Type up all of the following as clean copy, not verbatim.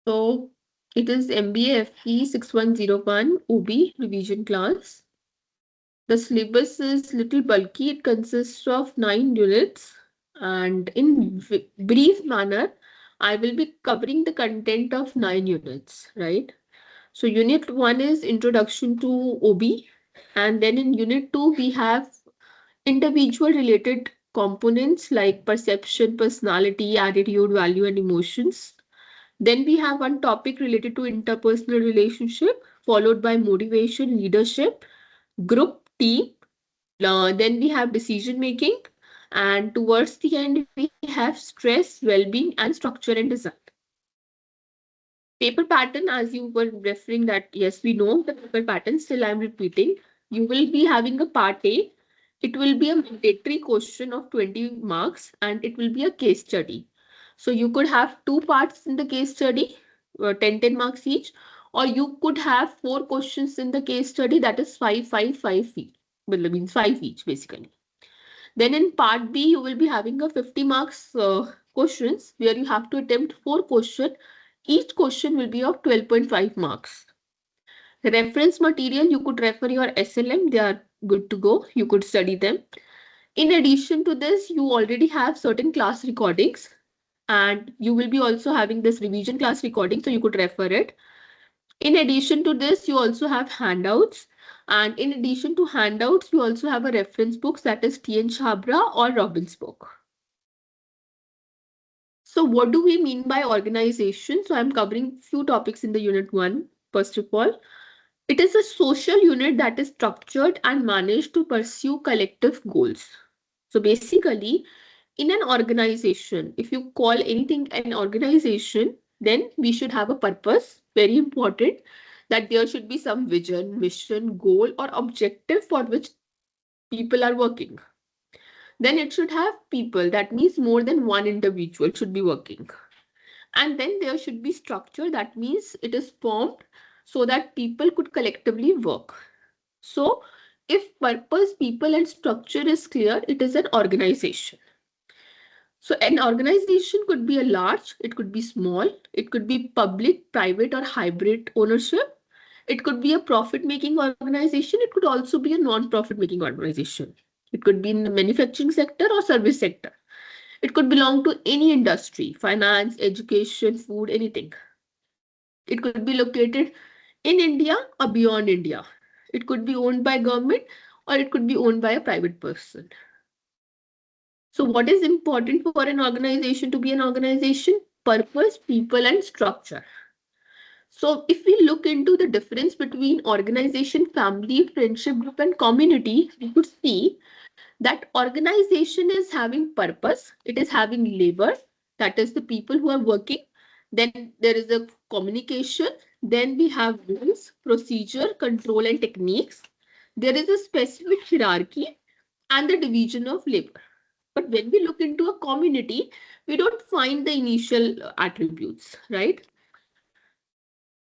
So it is MBA FE 6101 OB revision class. The syllabus is little bulky. It consists of 9 units, and in brief manner, I will be covering the content of 9 units, right? So unit 1 is introduction to OB, and then in unit 2 we have individual related components like perception, personality, attitude, value, and emotions. Then we have one topic related to interpersonal relationship, followed by motivation, leadership, group, team. Then we have decision making, and towards the end we have stress, well-being, and structure and design. Paper pattern, as you were referring that, yes, we know the paper pattern, still I'm repeating. You will be having a part A. It will be a mandatory question of 20 marks and it will be a case study. So you could have two parts in the case study, 10 marks each, or you could have four questions in the case study, that is 5, 5, 5 each. Well, it means 5 each basically. Then in part B, you will be having a 50 marks questions where you have to attempt four questions. Each question will be of 12.5 marks. Reference material, you could refer your SLM. They are good to go. You could study them. In addition to this, you already have certain class recordings and you will be also having this revision class recording. So you could refer it. In addition to this, you also have handouts. And in addition to handouts, you also have a reference books, that is T.N. Chabra or Robbins' book. So what do we mean by organization? So I'm covering few topics in the unit 1. First of all, it is a social unit that is structured and managed to pursue collective goals. So basically, in an organization, if you call anything an organization, then we should have a purpose, very important, that there should be some vision, mission, goal, or objective for which people are working. Then it should have people, that means more than one individual should be working. And then there should be structure, that means it is formed so that people could collectively work. So if purpose, people, and structure is clear, it is an organization. So an organization could be a large, it could be small, it could be public, private, or hybrid ownership. It could be a profit-making organization. It could also be a non-profit making organization. It could be in the manufacturing sector or service sector. It could belong to any industry, finance, education, food, anything. It could be located in India or beyond India. It could be owned by government or it could be owned by a private person. So what is important for an organization to be an organization? Purpose, people, and structure. So if we look into the difference between organization, family, friendship group, and community, we could see that organization is having purpose, it is having labor, that is the people who are working. Then there is a communication. Then we have rules, procedure, control, and techniques. There is a specific hierarchy and the division of labor. But when we look into a community, we don't find the initial attributes, right?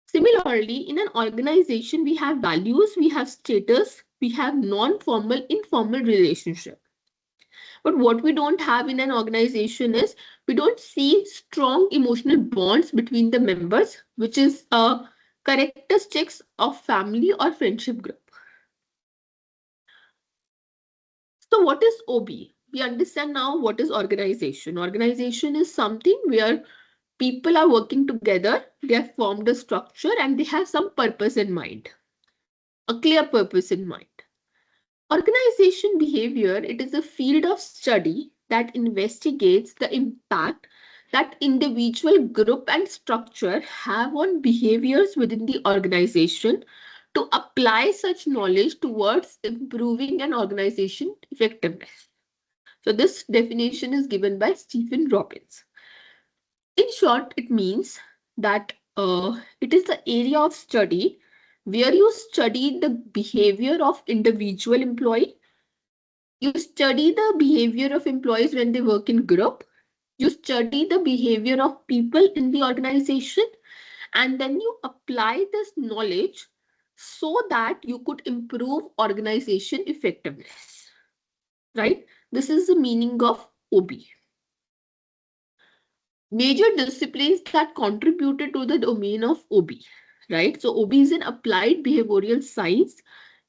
Similarly, in an organization, we have values, we have status, we have non-formal, informal relationship. But what we don't have in an organization is we don't see strong emotional bonds between the members, which is a characteristics of family or friendship group. So what is OB? We understand now what is organization. Organization is something where people are working together, they have formed a structure and they have some purpose in mind, a clear purpose in mind. Organization behavior, it is a field of study that investigates the impact that individual, group, and structure have on behaviors within the organization to apply such knowledge towards improving an organization effectiveness. So this definition is given by Stephen Robbins. In short, it means that it is the area of study where you study the behavior of individual employee. You study the behavior of employees when they work in group. You study the behavior of people in the organization, and then you apply this knowledge so that you could improve organization effectiveness, right? This is the meaning of OB. Major disciplines that contributed to the domain of OB, right? So OB is an applied behavioral science.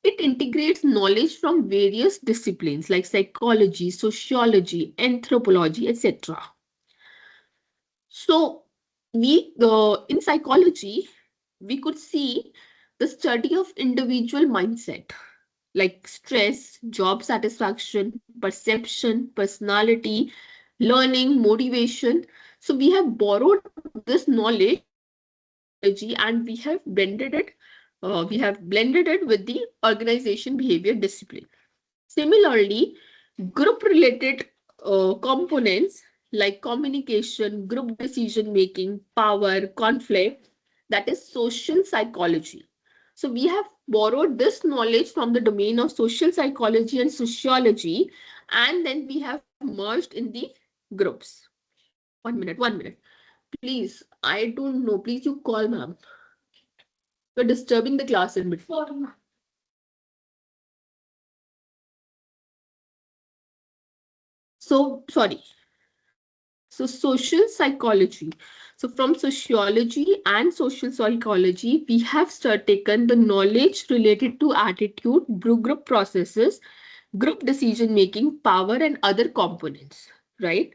It integrates knowledge from various disciplines like psychology, sociology, anthropology, etc. So in psychology, we could see the study of individual mindset like stress, job satisfaction, perception, personality, learning, motivation. So we have borrowed this knowledge from psychology and we have blended it with the organization behavior discipline. Similarly, group-related components like communication, group decision making, power, conflict, that is social psychology. So we have borrowed this knowledge from the domain of social psychology and sociology, and then we have merged in the groups. 1 minute, 1 minute. Please, I don't know. Please, you call ma'am. You're disturbing the class in between. So, sorry. So social psychology. So from sociology and social psychology, we have taken the knowledge related to attitude, group processes, group decision making, power, and other components, right?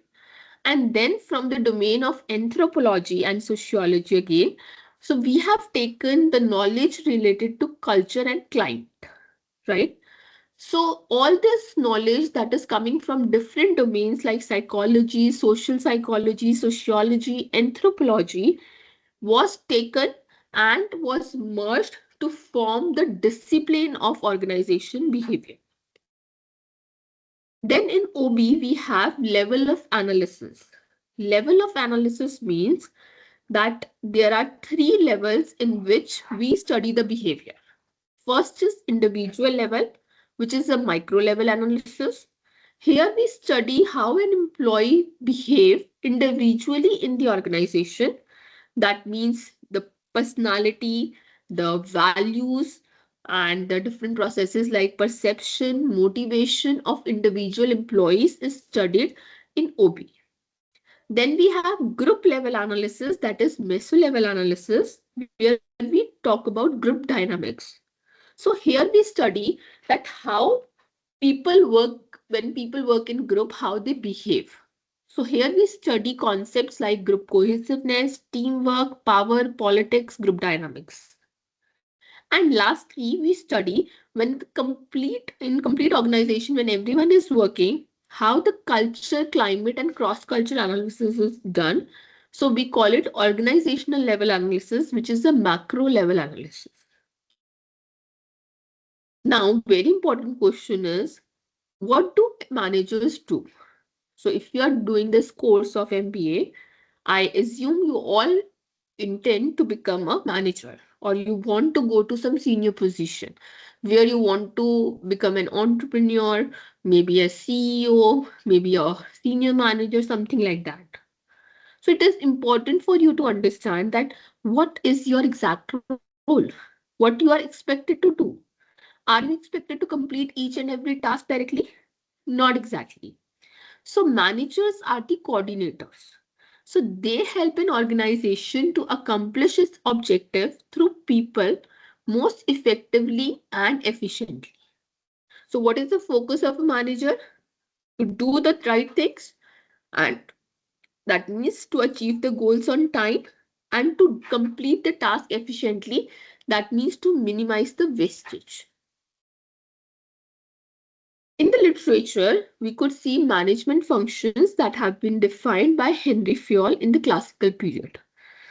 And then from the domain of anthropology and sociology again, so we have taken the knowledge related to culture and climate, right? So all this knowledge that is coming from different domains like psychology, social psychology, sociology, anthropology was taken and was merged to form the discipline of organization behavior. Then in OB, we have level of analysis. Level of analysis means that there are three levels in which we study the behavior. First is individual level, which is a micro level analysis. Here we study how an employee behave individually in the organization. That means the personality, the values, and the different processes like perception, motivation of individual employees is studied in OB. Then we have group level analysis, that is meso level analysis, where we talk about group dynamics. So here we study that how people work when people work in group, how they behave. So here we study concepts like group cohesiveness, teamwork, power, politics, group dynamics. And lastly, we study when the complete organization, when everyone is working, how the culture, climate, and cross-cultural analysis is done. So we call it organizational level analysis, which is a macro level analysis. Now, very important question is, what do managers do? So if you are doing this course of MBA, I assume you all intend to become a manager or you want to go to some senior position where you want to become an entrepreneur, maybe a CEO, maybe a senior manager, something like that. So it is important for you to understand that what is your exact role, what you are expected to do. Are you expected to complete each and every task directly? Not exactly. So managers are the coordinators. So they help an organization to accomplish its objective through people most effectively and efficiently. So what is the focus of a manager? To do the right things, and that means to achieve the goals on time and to complete the task efficiently. That means to minimize the wastage. In the literature, we could see management functions that have been defined by Henry Fayol in the classical period.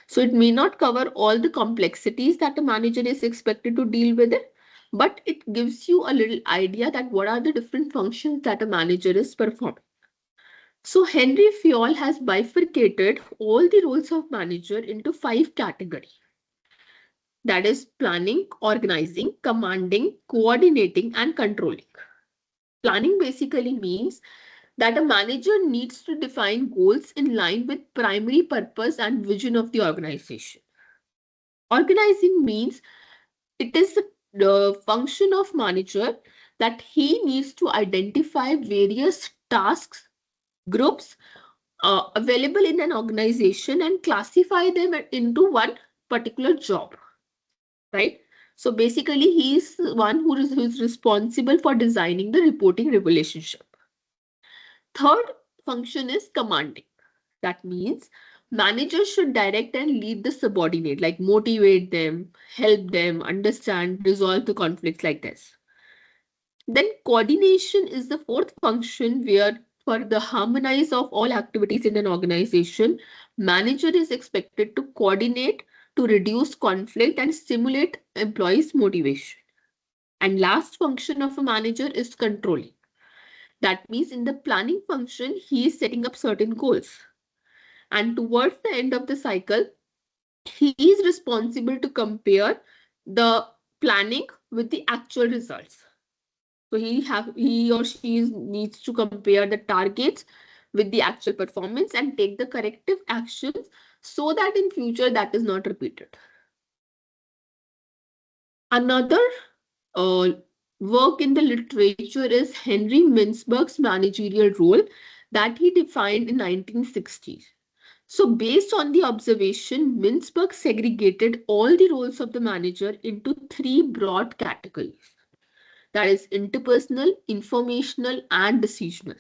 So it may not cover all the complexities that a manager is expected to deal with it, but it gives you a little idea that what are the different functions that a manager is performing. So Henry Fayol has bifurcated all the roles of manager into 5 categories. That is planning, organizing, commanding, coordinating, and controlling. Planning basically means that a manager needs to define goals in line with primary purpose and vision of the organization. Organizing means it is the function of manager that he needs to identify various tasks, groups, available in an organization and classify them into one particular job, right? So basically, he is the one who is responsible for designing the reporting relationship. Third function is commanding. That means managers should direct and lead the subordinate, like motivate them, help them understand, resolve the conflicts like this. Then coordination is the fourth function where for the harmonize of all activities in an organization, manager is expected to coordinate to reduce conflict and stimulate employees' motivation. And last function of a manager is controlling. That means in the planning function, he is setting up certain goals. And towards the end of the cycle, he is responsible to compare the planning with the actual results. So he or she needs to compare the targets with the actual performance and take the corrective actions so that in future that is not repeated. Another uh, work in the literature is Henry Mintzberg's managerial role that he defined in 1960s. So based on the observation, Mintzberg segregated all the roles of the manager into three broad categories. That is interpersonal, informational, and decisional.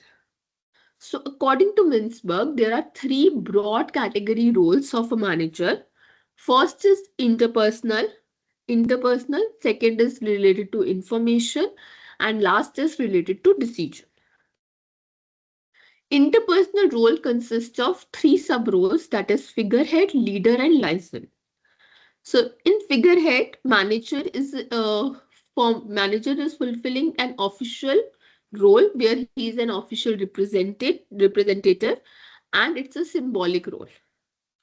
So according to Mintzberg, there are three broad category roles of a manager. First is interpersonal, second is related to information, and last is related to decision. Interpersonal role consists of three sub roles, that is figurehead, leader, and liaison. So in figurehead, manager is fulfilling an official role where he is an official representative, and it's a symbolic role.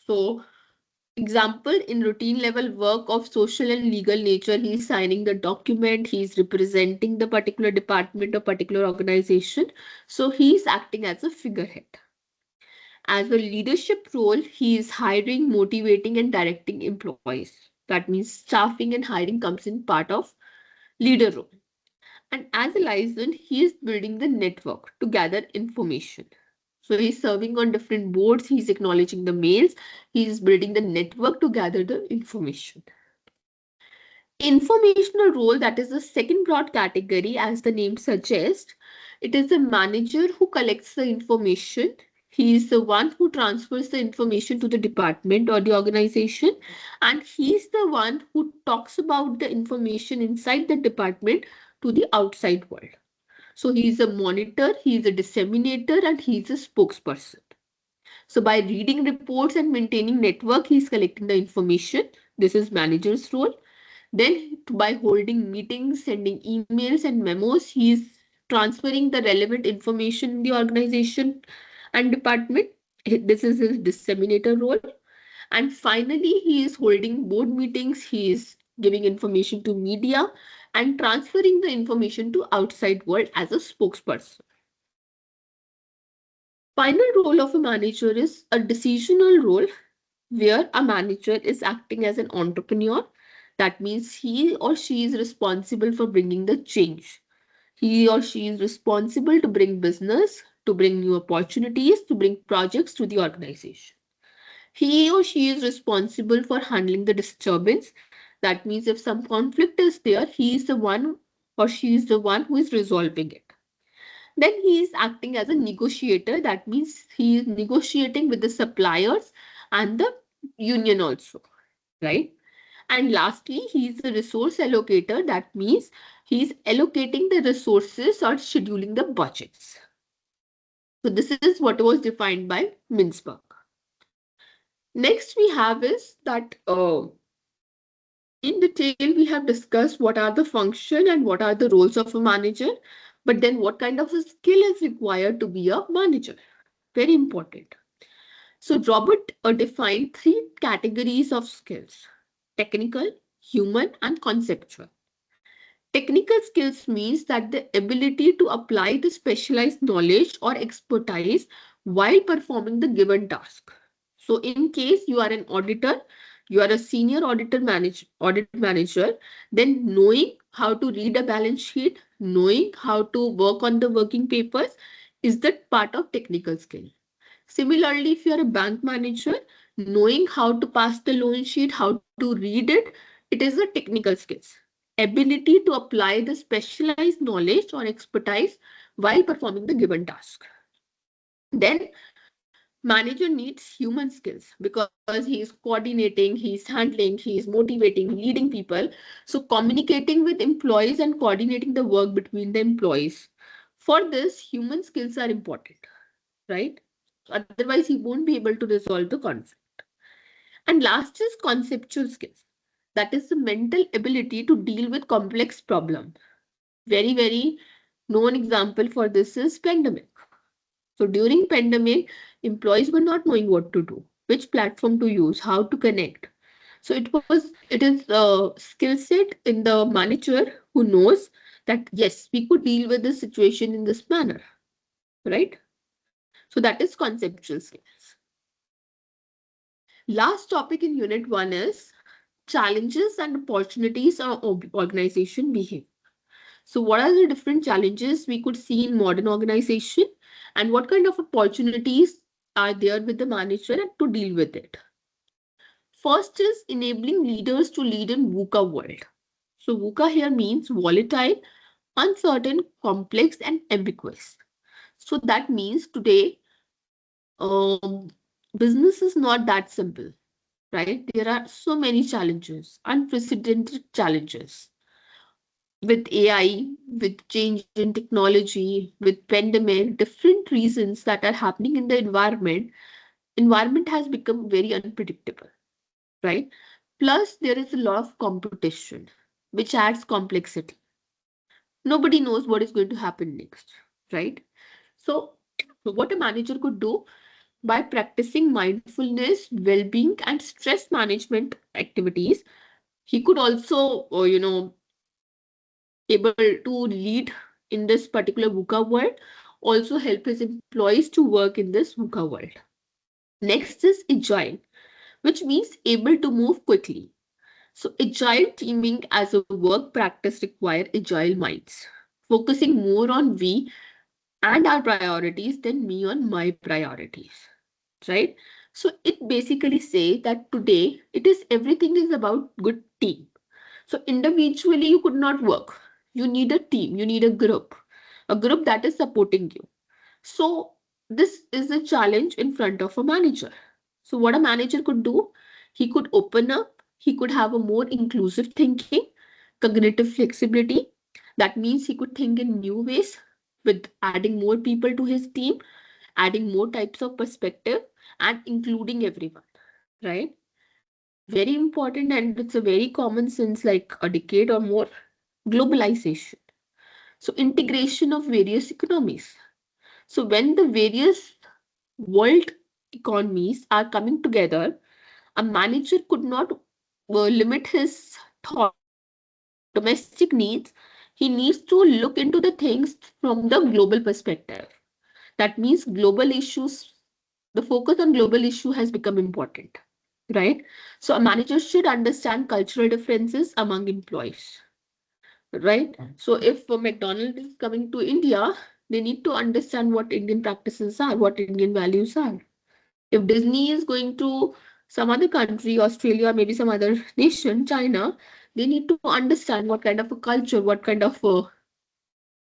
So example, in routine level work of social and legal nature, he is signing the document, he is representing the particular department or particular organization. So he is acting as a figurehead. As a leadership role, he is hiring, motivating, and directing employees. That means staffing and hiring comes in part of leader role. And as a liaison, he is building the network to gather information. So he's serving on different boards, he's acknowledging the mails, he's building the network to gather the information. Informational role, that is the second broad category, as the name suggests. It is the manager who collects the information. He is the one who transfers the information to the department or the organization, and he is the one who talks about the information inside the department to the outside world. So he is a monitor, he is a disseminator, and he is a spokesperson. So by reading reports and maintaining network, he is collecting the information. This is manager's role. Then by holding meetings, sending emails and memos, he is transferring the relevant information in the organization and department. This is his disseminator role. And finally, he is holding board meetings, he is giving information to media and transferring the information to outside world as a spokesperson. Final role of a manager is a decisional role where a manager is acting as an entrepreneur. That means he or she is responsible for bringing the change. He or she is responsible to bring business, to bring new opportunities, to bring projects to the organization. He or she is responsible for handling the disturbance. That means if some conflict is there, he is the one or she is the one who is resolving it. Then he is acting as a negotiator. That means he is negotiating with the suppliers and the union also, right? And lastly, he is a resource allocator. That means he is allocating the resources or scheduling the budgets. So this is what was defined by Mintzberg. Next we have is that in detail we have discussed what are the function and what are the roles of a manager, but then what kind of a skill is required to be a manager? Very important. So Robert defined three categories of skills: technical, human, and conceptual. Technical skills means that the ability to apply the specialized knowledge or expertise while performing the given task. So in case you are an auditor, you are a senior audit manager, then knowing how to read a balance sheet, knowing how to work on the working papers is the part of technical skill. Similarly, if you're a bank manager, knowing how to pass the loan sheet, how to read it, it is a technical skills. Ability to apply the specialized knowledge or expertise while performing the given task. Then manager needs human skills because he is coordinating, he's handling, he's motivating, leading people. So communicating with employees and coordinating the work between the employees. For this, human skills are important, right? Otherwise, he won't be able to resolve the conflict. And last is conceptual skills. That is the mental ability to deal with complex problem. Very known example for this is pandemic. So during pandemic, employees were not knowing what to do, which platform to use, how to connect. So it is a skill set in the manager who knows that yes, we could deal with this situation in this manner, right? So that is conceptual skills. Last topic in unit 1 is challenges and opportunities of organization behavior. So what are the different challenges we could see in modern organization and what kind of opportunities are there with the manager and to deal with it? First is enabling leaders to lead in VUCA world. So VUCA here means volatile, uncertain, complex and ambiguous. So that means today um, business is not that simple, right? There are so many challenges, unprecedented challenges with AI, with change in technology, with pandemic, different reasons that are happening in the environment has become very unpredictable, right? Plus, there is a lot of competition, which adds complexity. Nobody knows what is going to happen next, right? So, what a manager could do by practicing mindfulness, well-being, and stress management activities, he could also, able to lead in this particular VUCA world, also help his employees to work in this VUCA world. Next is agile, which means able to move quickly. So agile teaming as a work practice require agile minds, focusing more on we and our priorities than me on my priorities, right? So it basically say that today it is everything is about good team. So individually, you could not work. You need a team, you need a group that is supporting you. So this is a challenge in front of a manager. So what a manager could do, he could open up, he could have a more inclusive thinking, cognitive flexibility. That means he could think in new ways with adding more people to his team, adding more types of perspective and including everyone, right? Very important and it's a very common since like a decade or more. Globalization. So integration of various economies. So when the various world economies are coming together, a manager could not limit his thought to domestic needs. He needs to look into the things from the global perspective. That means global issues, the focus on global issue has become important, right? So a manager should understand cultural differences among employees, right? So if McDonald's is coming to India, they need to understand what Indian practices are, what Indian values are. If Disney is going to some other country, Australia, maybe some other nation, China, they need to understand what kind of a culture, what kind of a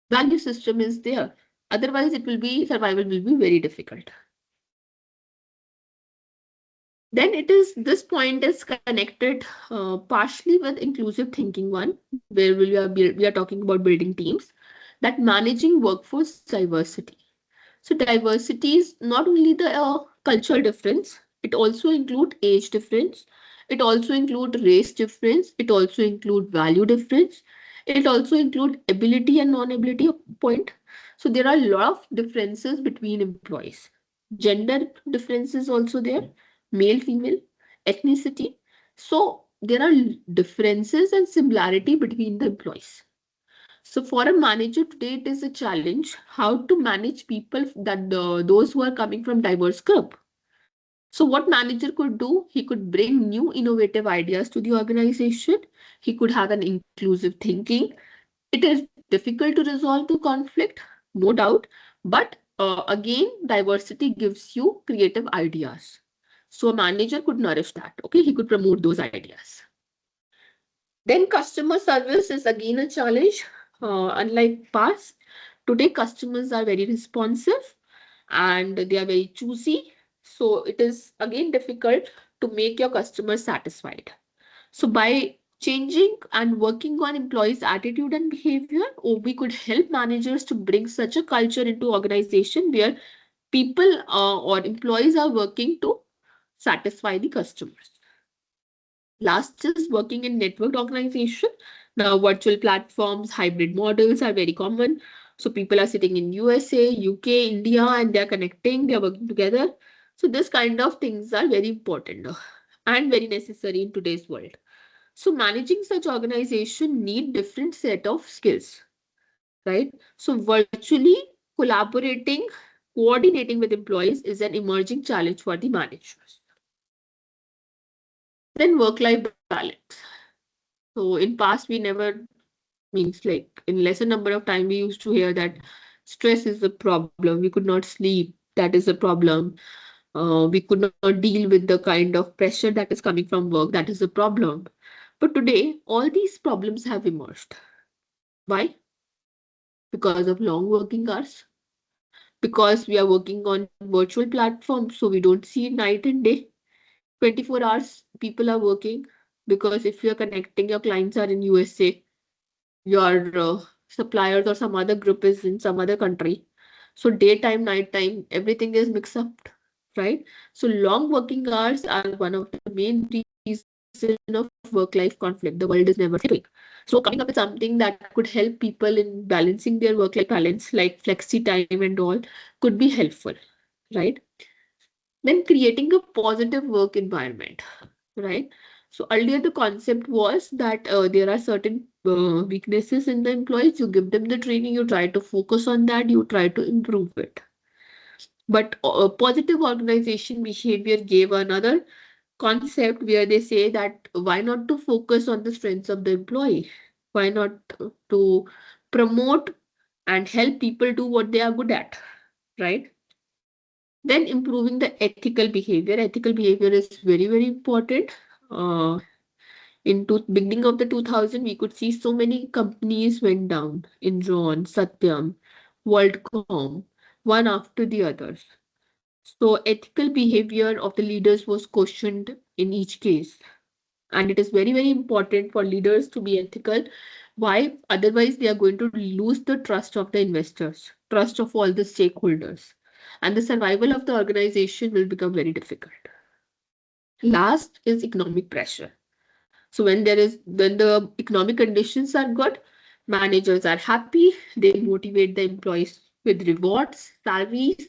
value system is there. Otherwise, it will be survival will be very difficult. Then it is this point is connected partially with inclusive thinking one, where we are talking about building teams, that managing workforce diversity. So diversity is not only the cultural difference, it also include age difference, it also include race difference, it also include value difference, it also include ability and non-ability point. So there are a lot of differences between employees. Gender differences also there, male, female, ethnicity. So there are differences and similarity between the employees. So for a manager today, it is a challenge how to manage people that those who are coming from diverse group. So what manager could do? He could bring new innovative ideas to the organization. He could have an inclusive thinking. It is difficult to resolve the conflict, no doubt, but Again, diversity gives you creative ideas. So a manager could nourish that. Okay, he could promote those ideas. Then customer service is again a challenge. Unlike past, today customers are very responsive and they are very choosy. So it is again difficult to make your customers satisfied. So by changing and working on employees' attitude and behavior, we could help managers to bring such a culture into organization where people or employees are working to satisfy the customers. Last is working in networked organization. Now virtual platforms, hybrid models are very common. So people are sitting in USA, UK, India, and they're connecting, they're working together. So this kind of things are very important and very necessary in today's world. So managing such organization need different set of skills, right? So virtually collaborating, coordinating with employees is an emerging challenge for the managers. Then work-life balance. So in past, we never means like in lesser number of time, we used to hear that stress is a problem. We could not sleep. That is a problem. We could not deal with the kind of pressure that is coming from work. That is a problem. But today, all these problems have emerged. Why? Because of long working hours, because we are working on virtual platforms, so we don't see night and day. 24 hours people are working because if you're connecting, your clients are in USA, your suppliers or some other group is in some other country. So daytime, nighttime, everything is mixed up, right? So long working hours are one of the main reason of work-life conflict. The world is never sleeping. So coming up with something that could help people in balancing their work-life balance, like flexi time and all, could be helpful, right? Then creating a positive work environment, right? So earlier the concept was that there are certain weaknesses in the employees. You give them the training, you try to focus on that, you try to improve it. But positive organization behavior gave another concept where they say that why not to focus on the strengths of the employee? Why not to promote and help people do what they are good at, right? Then improving the ethical behavior. Ethical behavior is very, very important. Uh, beginning of the 2000, we could see so many companies went down. Enron, Satyam, WorldCom, one after the others. So ethical behavior of the leaders was questioned in each case. And it is very, very important for leaders to be ethical. Why? Otherwise, they are going to lose the trust of the investors, trust of all the stakeholders. And the survival of the organization will become very difficult. Last is economic pressure. So when the economic conditions are good, managers are happy, they motivate the employees with rewards, salaries,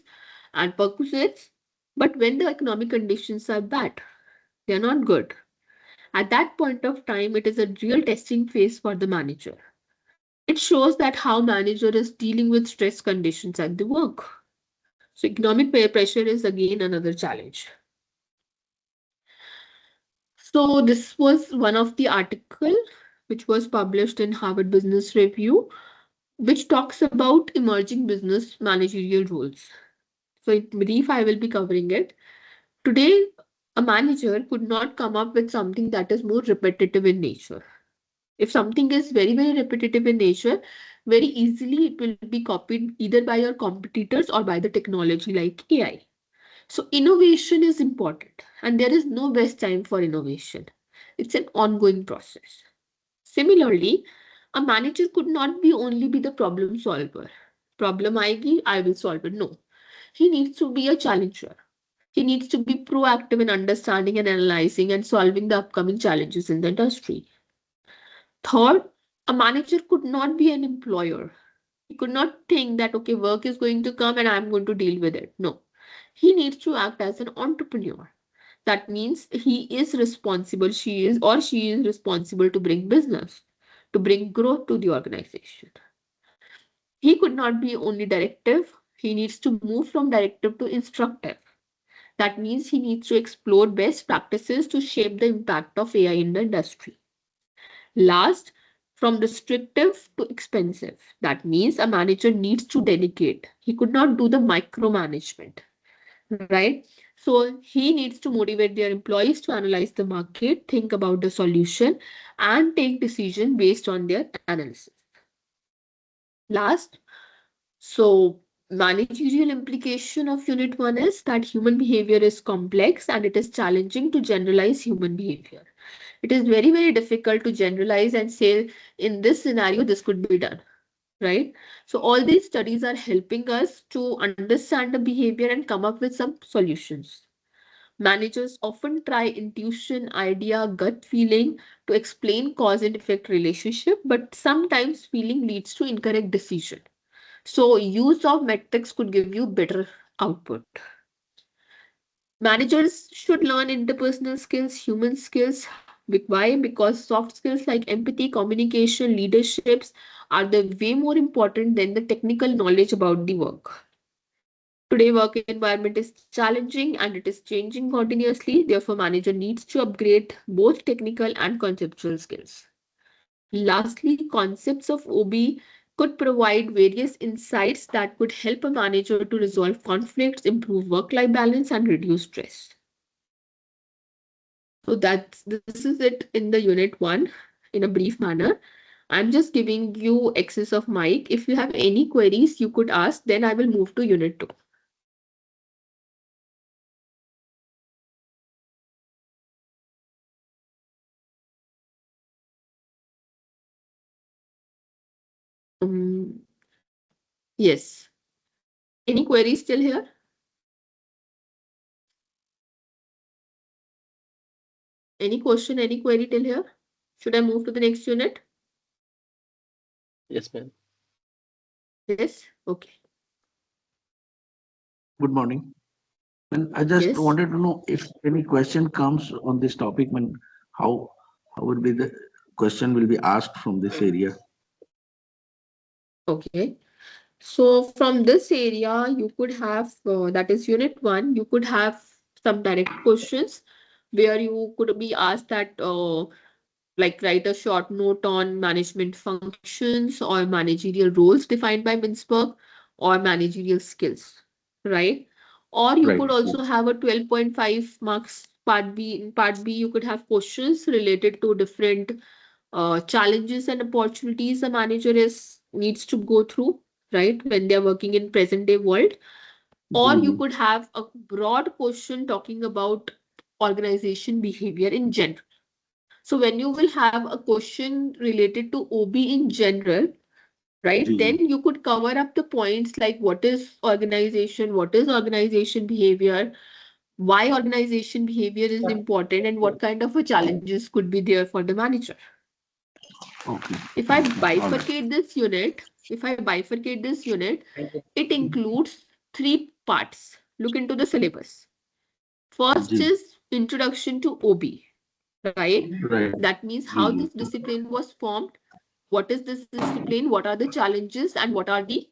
and perquisites. But when the economic conditions are bad, they're not good. At that point of time, it is a real testing phase for the manager. It shows that how manager is dealing with stress conditions at the work. So economic pressure is again another challenge. So this was one of the article which was published in Harvard Business Review, which talks about emerging business managerial roles. So in brief, I will be covering it. Today, a manager could not come up with something that is more repetitive in nature. If something is very, very repetitive in nature, very easily it will be copied either by your competitors or by the technology like AI. So innovation is important and there is no best time for innovation. It's an ongoing process. Similarly, a manager could not be only be the problem solver. Problem aayegi, I will solve it. No. He needs to be a challenger. He needs to be proactive in understanding and analyzing and solving the upcoming challenges in the industry. Third, a manager could not be an employer. He could not think that, okay, work is going to come and I'm going to deal with it. No. He needs to act as an entrepreneur. That means he is responsible, she is responsible to bring business, to bring growth to the organization. He could not be only directive. He needs to move from directive to instructive. That means he needs to explore best practices to shape the impact of AI in the industry. Last, from restrictive to expensive. That means a manager needs to delegate. He could not do the micromanagement, right? So he needs to motivate their employees to analyze the market, think about the solution, and take decision based on their analysis. Last, so managerial implication of unit 1 is that human behavior is complex and it is challenging to generalize human behavior. It is very, very difficult to generalize and say in this scenario, this could be done, right? So all these studies are helping us to understand the behavior and come up with some solutions. Managers often try intuition, idea, gut feeling to explain cause and effect relationship, but sometimes feeling leads to incorrect decision. So use of metrics could give you better output. Managers should learn interpersonal skills, human skills. Why? Because soft skills like empathy, communication, leaderships are the way more important than the technical knowledge about the work. Today, work environment is challenging and it is changing continuously. Therefore, manager needs to upgrade both technical and conceptual skills. Lastly, concepts of OB could provide various insights that could help a manager to resolve conflicts, improve work-life balance, and reduce stress. So this is it in the unit 1 in a brief manner. I'm just giving you access of mic. If you have any queries, you could ask, then I will move to unit 2. Yes. Any queries still here? Any question, any query till here? Should I move to the next unit? Yes, ma'am. Yes? Okay. Good morning. And I just Yes. wanted to know if any question comes on this topic, when how would be the question will be asked from this area. Okay. So from this area, you could have, that is unit 1, you could have some direct questions where you could be asked that, like write a short note on management functions or managerial roles defined by Mintzberg or managerial skills, right? Or you Right. could also have a 12.5 marks part B. In part B, you could have questions related to different challenges and opportunities a manager is needs to go through, right, when they're working in present day world. Or you Mhm. could have a broad question talking about organization behavior in general. So when you will have a question related to OB in general, right, Ji, then ji. you could cover up the points like what is organization behavior, why organization behavior is important, and what kind of a challenges could be there for the manager. Okay. If I Okay. All right. bifurcate this unit, it includes 3 parts. Look into the syllabus. First Ji. is introduction to OB, right? Right. That means Ji, how ji. this discipline was formed, what is this discipline, what are the challenges, and what are the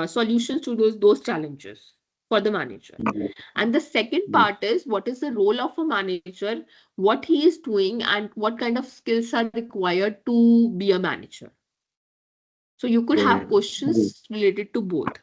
solutions to those challenges for the manager. Ji, And the second ji. part is what is the role of a manager, what he is doing, and what kind of skills are required to be a manager. So you could have Correct. Ji. questions related to both.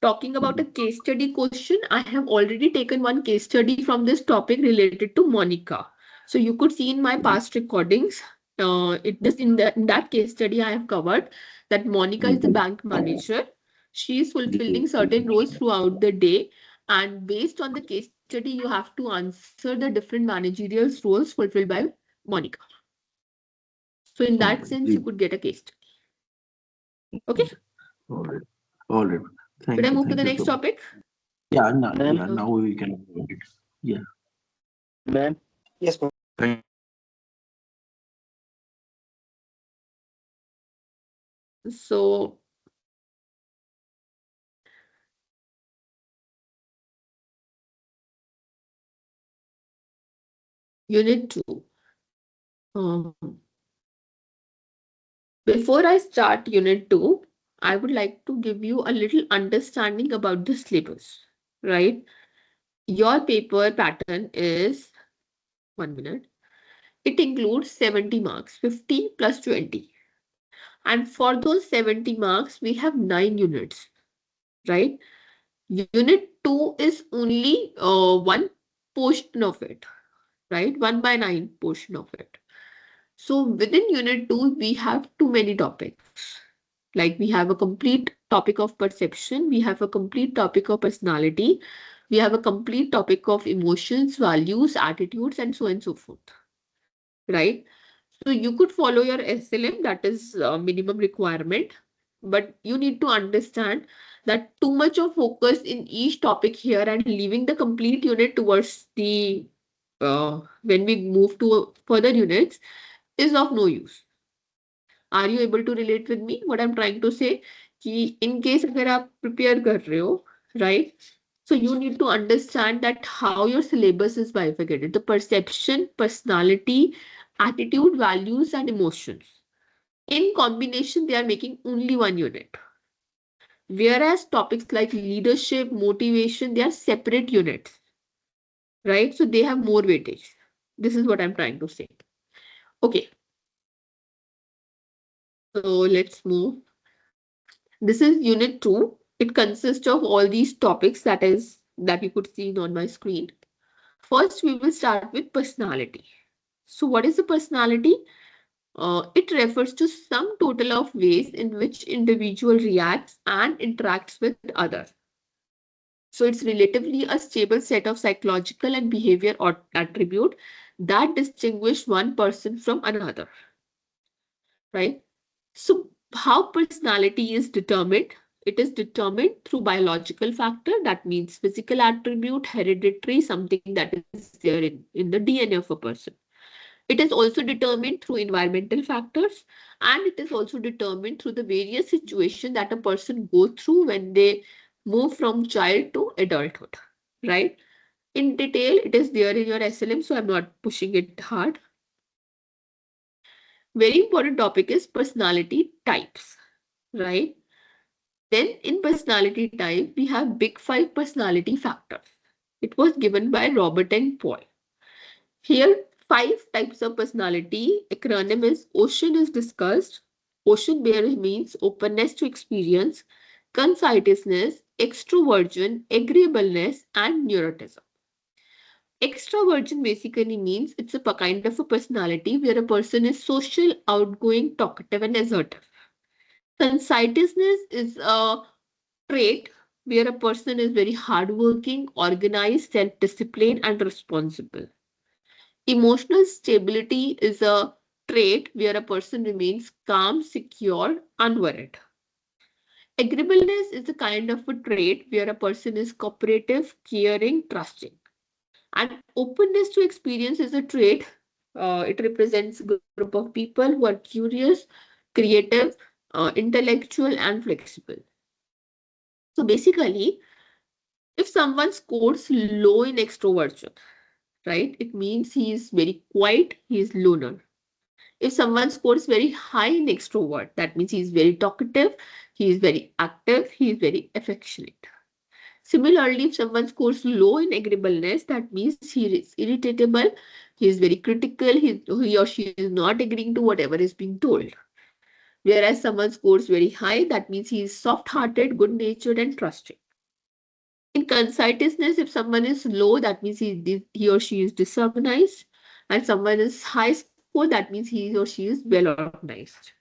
Talking about a case study question, I have already taken one case study from this topic related to Monica. So you could see in my past recordings, in that case study I have covered that Monica is the Ji, bank manager. She is ji. fulfilling certain roles throughout the day, and based on the case study, you have to answer the different managerial roles fulfilled by Monica. So in that Okay. sense, you Ji. could get a case study. Okay. All right. All right. Should I Thank you. move to Thank the you next so much. topic? Ma'am. Yeah, now Okay. we can do it. Yeah. Ma'am. Yes, ma'am. Thank So unit 2. Um, Before I start unit 2, I would like to give you a little understanding about the syllabus, right? Your paper pattern is 1 minute. It includes 70 marks, 50 plus 20. And for those 70 marks, we have 9 units, right? Unit 2 is only one portion of it, right? 1 by 9 portion of it. So within unit 2, we have too many topics. Like we have a complete topic of perception, we have a complete topic of personality, we have a complete topic of emotions, values, attitudes, and so on and so forth, right? So you could follow your SLM, that is minimum requirement, but you need to understand that too much of focus in each topic here and leaving the complete unit towards the when we move to further units is of no use. Are you able to relate with me? What I'm trying to say कि in case अगर आप prepare कर रहे हो, right? So you need to understand that how your syllabus is bifurcated. The perception, personality, attitude, values, and emotions. In combination, they are making only one unit. Whereas topics like leadership, motivation, they are separate units, right? So they have more weightage. This is what I'm trying to say. Okay, so let's move. This is unit 2. It consists of all these topics that you could see on my screen. First, we will start with personality. So what is a personality? It refers to some total of ways in which individual reacts and interacts with others. So it's relatively a stable set of psychological and behavior or attribute that distinguish one person from another, right? So how personality is determined? It is determined through biological factor, that means physical attribute, hereditary, something that is there in the DNA of a person. It is also determined through environmental factors, and it is also determined through the various situations that a person goes through when they move from child to adulthood, right? In detail, it is there in your SLM, so I'm not pushing it hard. Very important topic is personality types, right? Then in personality type, we have big five personality factors. It was given by Robert and Paul. Here, five types of personality. Acronym is OCEAN is discussed. OCEAN there means openness to experience, conscientiousness, extroversion, agreeableness, and neuroticism. Extroversion basically means it's a kind of a personality where a person is social, outgoing, talkative, and assertive. Conscientiousness is a trait where a person is very hardworking, organized, self-disciplined, and responsible. Emotional stability is a trait where a person remains calm, secure, unworried. Agreeableness is a kind of a trait where a person is cooperative, caring, trusting. And openness to experience is a trait. It represents a group of people who are curious, creative, intellectual, and flexible. So basically, if someone scores low in extroversion, right, it means he is very quiet, he is loner. If someone scores very high in extrovert, that means he is very talkative, he is very active, he is very affectionate. Similarly, if someone scores low in agreeableness, that means he is irritable, he is very critical, he or she is not agreeing to whatever is being told. Whereas someone scores very high, that means he is soft-hearted, good-natured, and trusting. In conscientiousness, if someone is low, that means he or she is disorganized. And someone is high score, that means he or she is well organized.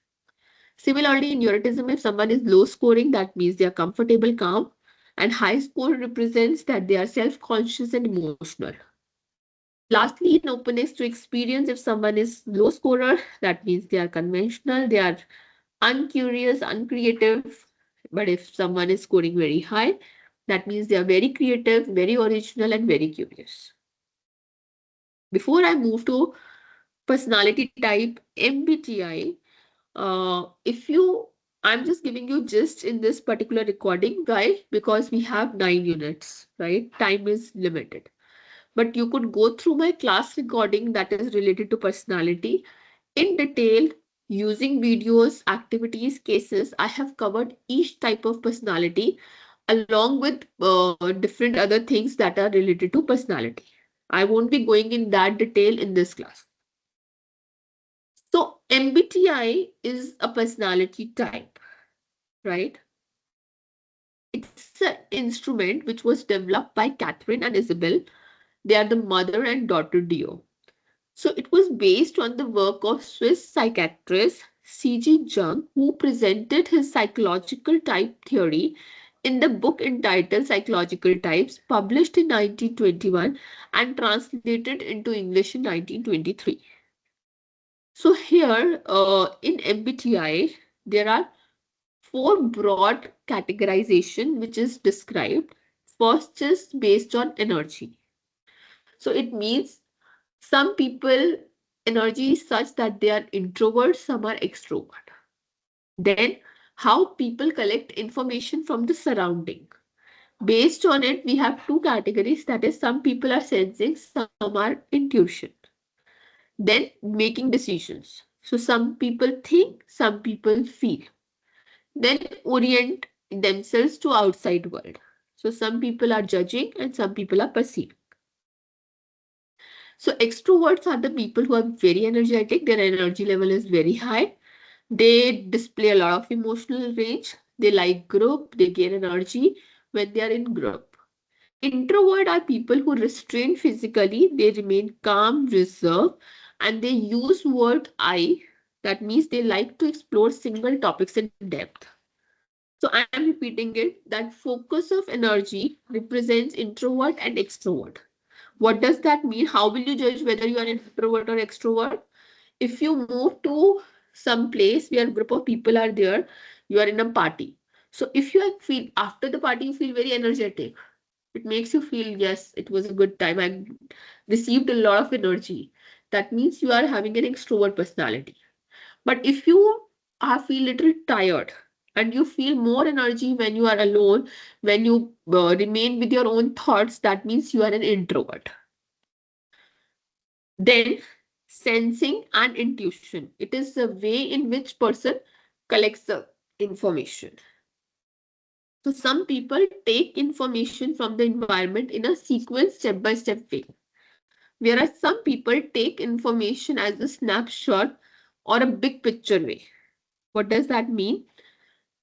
Similarly, in neuroticism, if someone is low scoring, that means they are comfortable, calm. And high score represents that they are self-conscious and emotional. Lastly, in openness to experience, if someone is low scorer, that means they are conventional, they are uncurious, uncreative. But if someone is scoring very high, that means they are very creative, very original, and very curious. Before I move to personality type MBTI, if you, I'm just giving you gist in this particular recording. Why? Because we have 9 units, right? Time is limited. But you could go through my class recording that is related to personality in detail using videos, activities, cases. I have covered each type of personality along with different other things that are related to personality. I won't be going in that detail in this class. So MBTI is a personality type, right? It's an instrument which was developed by Catherine and Isabel. They are the mother and daughter duo. So it was based on the work of Swiss psychiatrist C.G. Jung, who presented his psychological type theory in the book entitled Psychological Types, published in 1921 and translated into English in 1923. So here in MBTI, there are four broad categorization which is described. First is based on energy. So it means some people energy is such that they are introverts, some are extrovert. Then how people collect information from the surrounding. Based on it, we have two categories, that is some people are sensing, some are intuition. Then making decisions. So some people think, some people feel. Then orient themselves to outside world. So some people are judging and some people are perceiving. So extroverts are the people who are very energetic, their energy level is very high. They display a lot of emotional range. They like group, they gain energy when they are in group. Introvert are people who restrain physically, they remain calm, reserved, and they use word I. That means they like to explore single topics in depth. So I am repeating it, that focus of energy represents introvert and extrovert. What does that mean? How will you judge whether you are an introvert or extrovert? If you move to some place where a group of people are there, you are in a party. So if you feel after the party, you feel very energetic. It makes you feel, yes, it was a good time. I received a lot of energy. That means you are having an extrovert personality. But if you are feel little tired and you feel more energy when you are alone, when you remain with your own thoughts, that means you are an introvert. Then sensing and intuition. It is the way in which person collects the information. So some people take information from the environment in a sequence step-by-step way, whereas some people take information as a snapshot or a big picture way. What does that mean?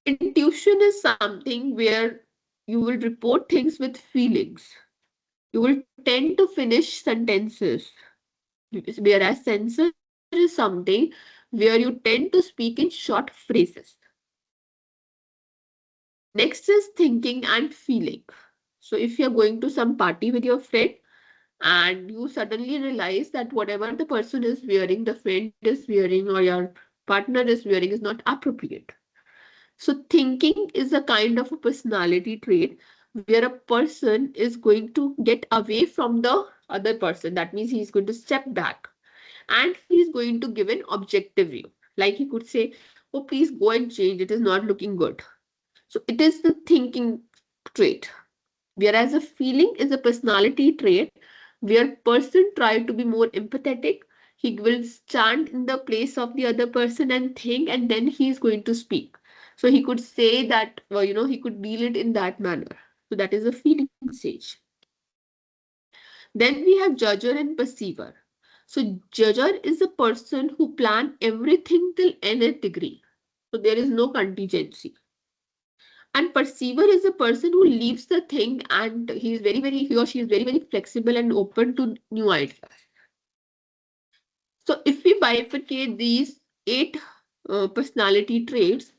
Intuition is something where you will report things with feelings. You will tend to finish sentences. Whereas sensor is something where you tend to speak in short phrases. Next is thinking and feeling. So if you're going to some party with your friend and you suddenly realize that whatever the person is wearing, the friend is wearing, or your partner is wearing is not appropriate. So thinking is a kind of a personality trait where a person is going to get away from the other person. That means he's going to step back and he's going to give an objective view. Like he could say, oh, please go and change. It is not looking good. So it is the thinking trait. Whereas a feeling is a personality trait where person try to be more empathetic. He will stand in the place of the other person and think, and then he is going to speak. So he could say that, well, he could deal it in that manner. So that is a feeling stage. Then we have judger and perceiver. So judger is a person who plan everything till nth degree. So there is no contingency. And perceiver is a person who leaves the thing and he or she is very, very flexible and open to new ideas. So if we bifurcate these eight personality traits,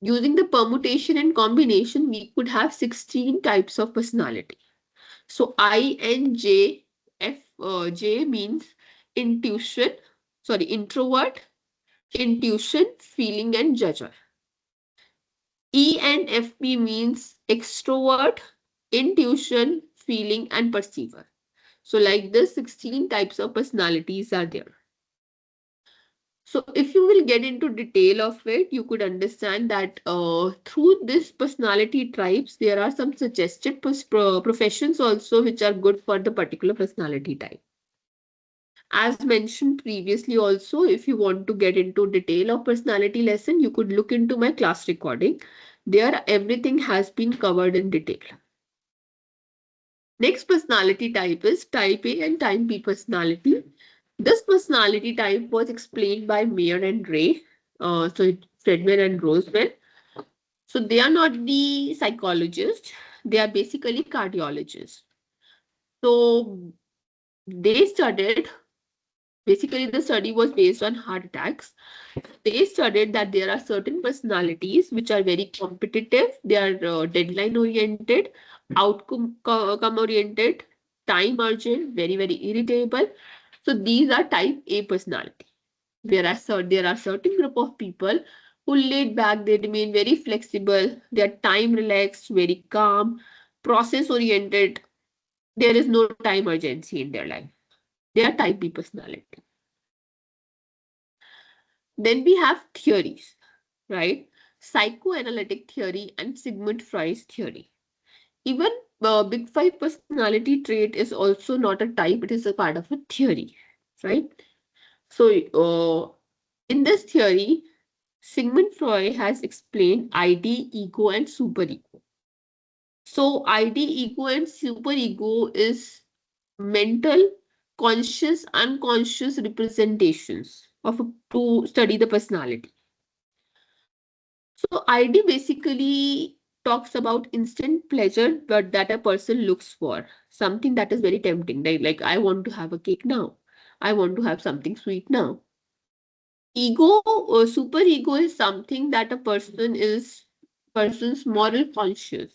using the permutation and combination, we could have 16 types of personality. So J means intuition, introvert, intuition, feeling, and judger. ENFP means extrovert, intuition, feeling, and perceiver. So like this, 16 types of personalities are there. So if you will get into detail of it, you could understand that through this personality types, there are some suggested professions also which are good for the particular personality type. As mentioned previously also, if you want to get into detail of personality lesson, you could look into my class recording. There, everything has been covered in detail. Next personality type is type A and type B personality. This personality type was explained by Mayer and Ray, Friedman and Roseman. So they are not the psychologists, they are basically cardiologists. So they studied, basically the study was based on heart attacks. They studied that there are certain personalities which are very competitive, they are deadline oriented, outcome oriented, time urgent, very, very irritable. So these are type A personality. Whereas there are certain group of people who laid back, they remain very flexible, they are time relaxed, very calm, process oriented. There is no time urgency in their life. They are type B personality. Then we have theories, right? Psychoanalytic theory and Sigmund Freud's theory. Even Big Five personality trait is also not a type, it is a part of a theory, right? So, in this theory, Sigmund Freud has explained ID, ego, and superego. So, ID, ego, and superego is mental, conscious, unconscious representations to study the personality. So, ID basically talks about instant pleasure, but that a person looks for something that is very tempting. Like I want to have a cake now. I want to have something sweet now. Ego or super ego is something that a person's moral conscious.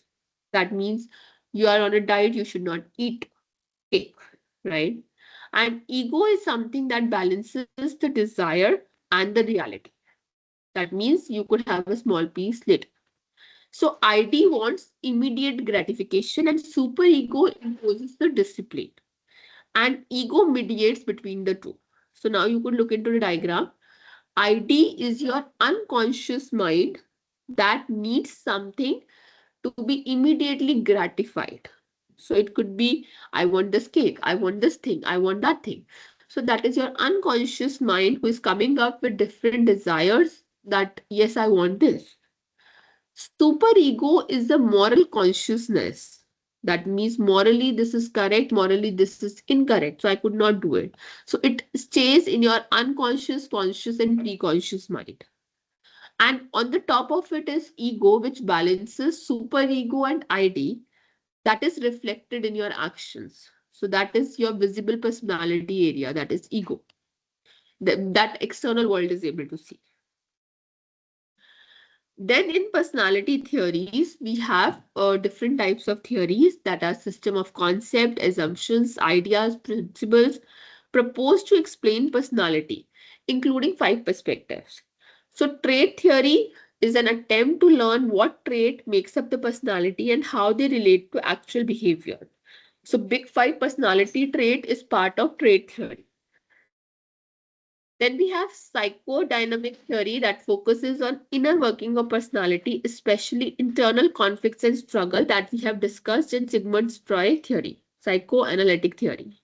That means you are on a diet, you should not eat cake, right? And ego is something that balances the desire and the reality. That means you could have a small piece later. So ID wants immediate gratification and super ego imposes the discipline. And ego mediates between the two. So now you could look into the diagram. ID is your unconscious mind that needs something to be immediately gratified. So it could be, I want this cake, I want this thing, I want that thing. So that is your unconscious mind who is coming up with different desires that, yes, I want this. Super ego is the moral consciousness. That means morally this is correct, morally this is incorrect. So I could not do it. So it stays in your unconscious, conscious, and preconscious mind. And on the top of it is ego, which balances super ego and ID that is reflected in your actions. So that is your visible personality area, that is ego. That external world is able to see. Then in personality theories, we have different types of theories that are system of concept, assumptions, ideas, principles proposed to explain personality, including 5 perspectives. So trait theory is an attempt to learn what trait makes up the personality and how they relate to actual behavior. So big 5 personality trait is part of trait theory. Then we have psychodynamic theory that focuses on inner working of personality, especially internal conflicts and struggle that we have discussed in Sigmund Freud theory, psychoanalytic theory.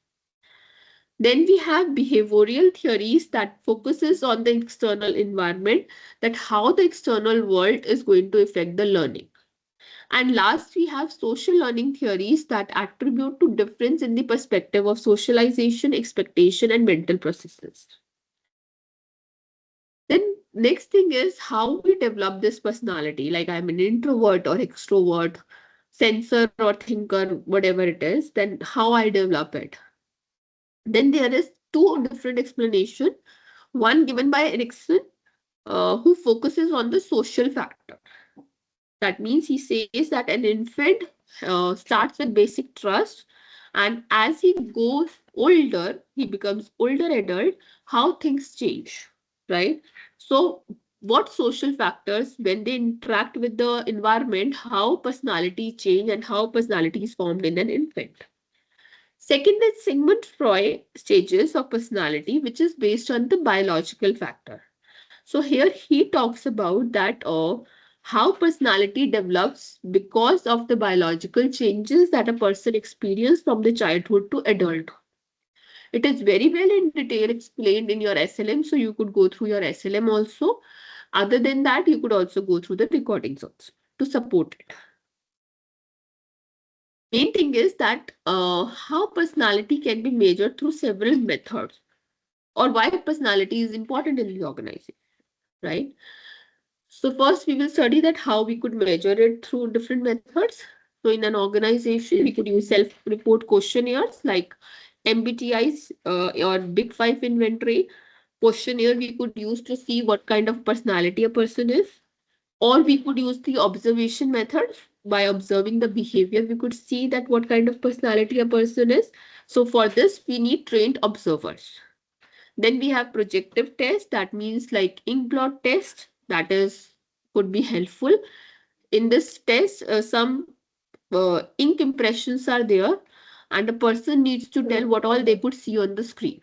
Then we have behavioral theories that focuses on the external environment, that how the external world is going to affect the learning. And last, we have social learning theories that attribute to difference in the perspective of socialization, expectation, and mental processes. Then next thing is how we develop this personality. Like I'm an introvert or extrovert, sensor or thinker, whatever it is, then how I develop it. Then there is two different explanation. One given by Erikson, who focuses on the social factor. That means he says that an infant starts with basic trust, and as he goes older, he becomes older adult, how things change, right? So what social factors when they interact with the environment, how personality change and how personality is formed in an infant. Second is Sigmund Freud stages of personality, which is based on the biological factor. So here he talks about that how personality develops because of the biological changes that a person experiences from the childhood to adulthood. It is very well in detail explained in your SLM, so you could go through your SLM also. Other than that, you could also go through the recordings also to support it. Main thing is that how personality can be measured through several methods. or why personality is important in the organization, right? So first we will study that how we could measure it through different methods. So in an organization, we could use self-report questionnaires like MBTI's or Big Five inventory questionnaire we could use to see what kind of personality a person is. Or we could use the observation method. By observing the behavior, we could see that what kind of personality a person is. So for this, we need trained observers. Then we have projective test, that means like ink blot test, that is could be helpful. In this test, some ink impressions are there, and the person needs to tell what all they could see on the screen.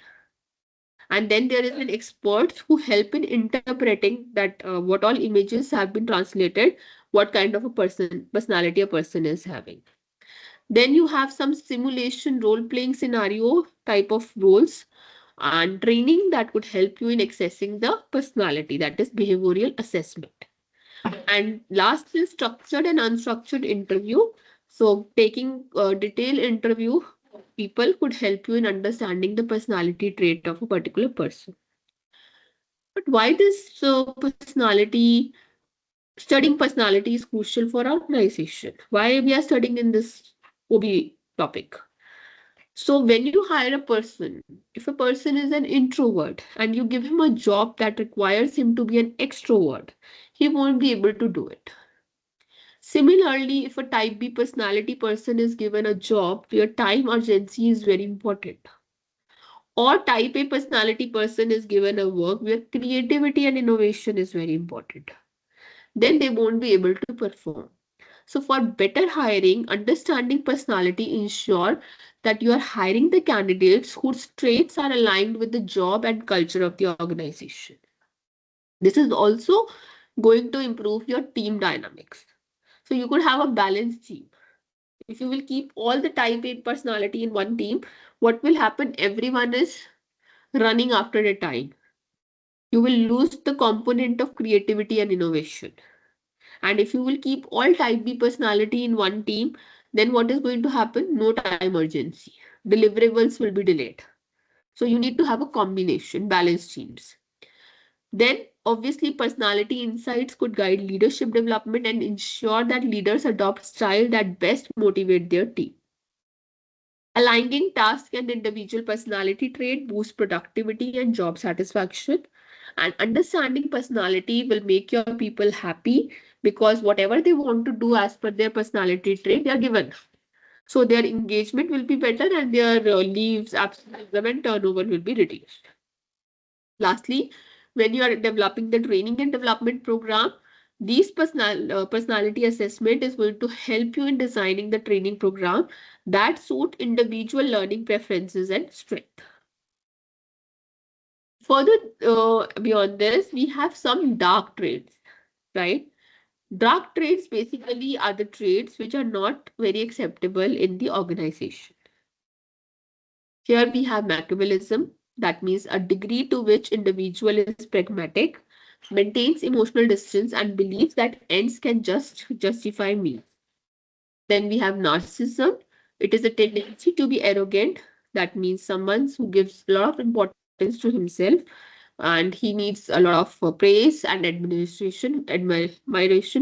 And then there is an expert who help in interpreting that what all images have been translated, what kind of a personality a person is having. Then you have some simulation role playing scenario type of roles and training that could help you in accessing the personality, that is behavioral assessment. And last is structured and unstructured interview. So taking a detailed interview of people could help you in understanding the personality trait of a particular person. But why this personality studying personality is crucial for our organization? Why we are studying in this OB topic? So when you hire a person, if a person is an introvert and you give him a job that requires him to be an extrovert, he won't be able to do it. Similarly, if a type B personality person is given a job where time urgency is very important, or type A personality person is given a work where creativity and innovation is very important, then they won't be able to perform. So for better hiring, understanding personality ensure that you are hiring the candidates whose traits are aligned with the job and culture of the organization. This is also going to improve your team dynamics. So you could have a balanced team. If you will keep all the type A personality in one team, what will happen? Everyone is running after a time. You will lose the component of creativity and innovation. And if you will keep all type B personality in one team, then what is going to happen? No time urgency. Deliverables will be delayed. So you need to have a combination, balanced teams. Then obviously personality insights could guide leadership development and ensure that leaders adopt style that best motivate their team. Aligning task and individual personality trait boosts productivity and job satisfaction. And understanding personality will make your people happy because whatever they want to do as per their personality trait, they are given. So their engagement will be better and their leaves, absenteeism, and turnover will be reduced. Lastly, when you are developing the training and development program, these personality assessment is going to help you in designing the training program that suit individual learning preferences and strength. Further, beyond this, we have some dark traits, right? Dark traits basically are the traits which are not very acceptable in the organization. Here we have Machiavellism, that means a degree to which individual is pragmatic, maintains emotional distance, and believes that ends can just justify means. Then we have narcissism. It is a tendency to be arrogant. That means someone who gives a lot of importance to himself and he needs a lot of praise and admiration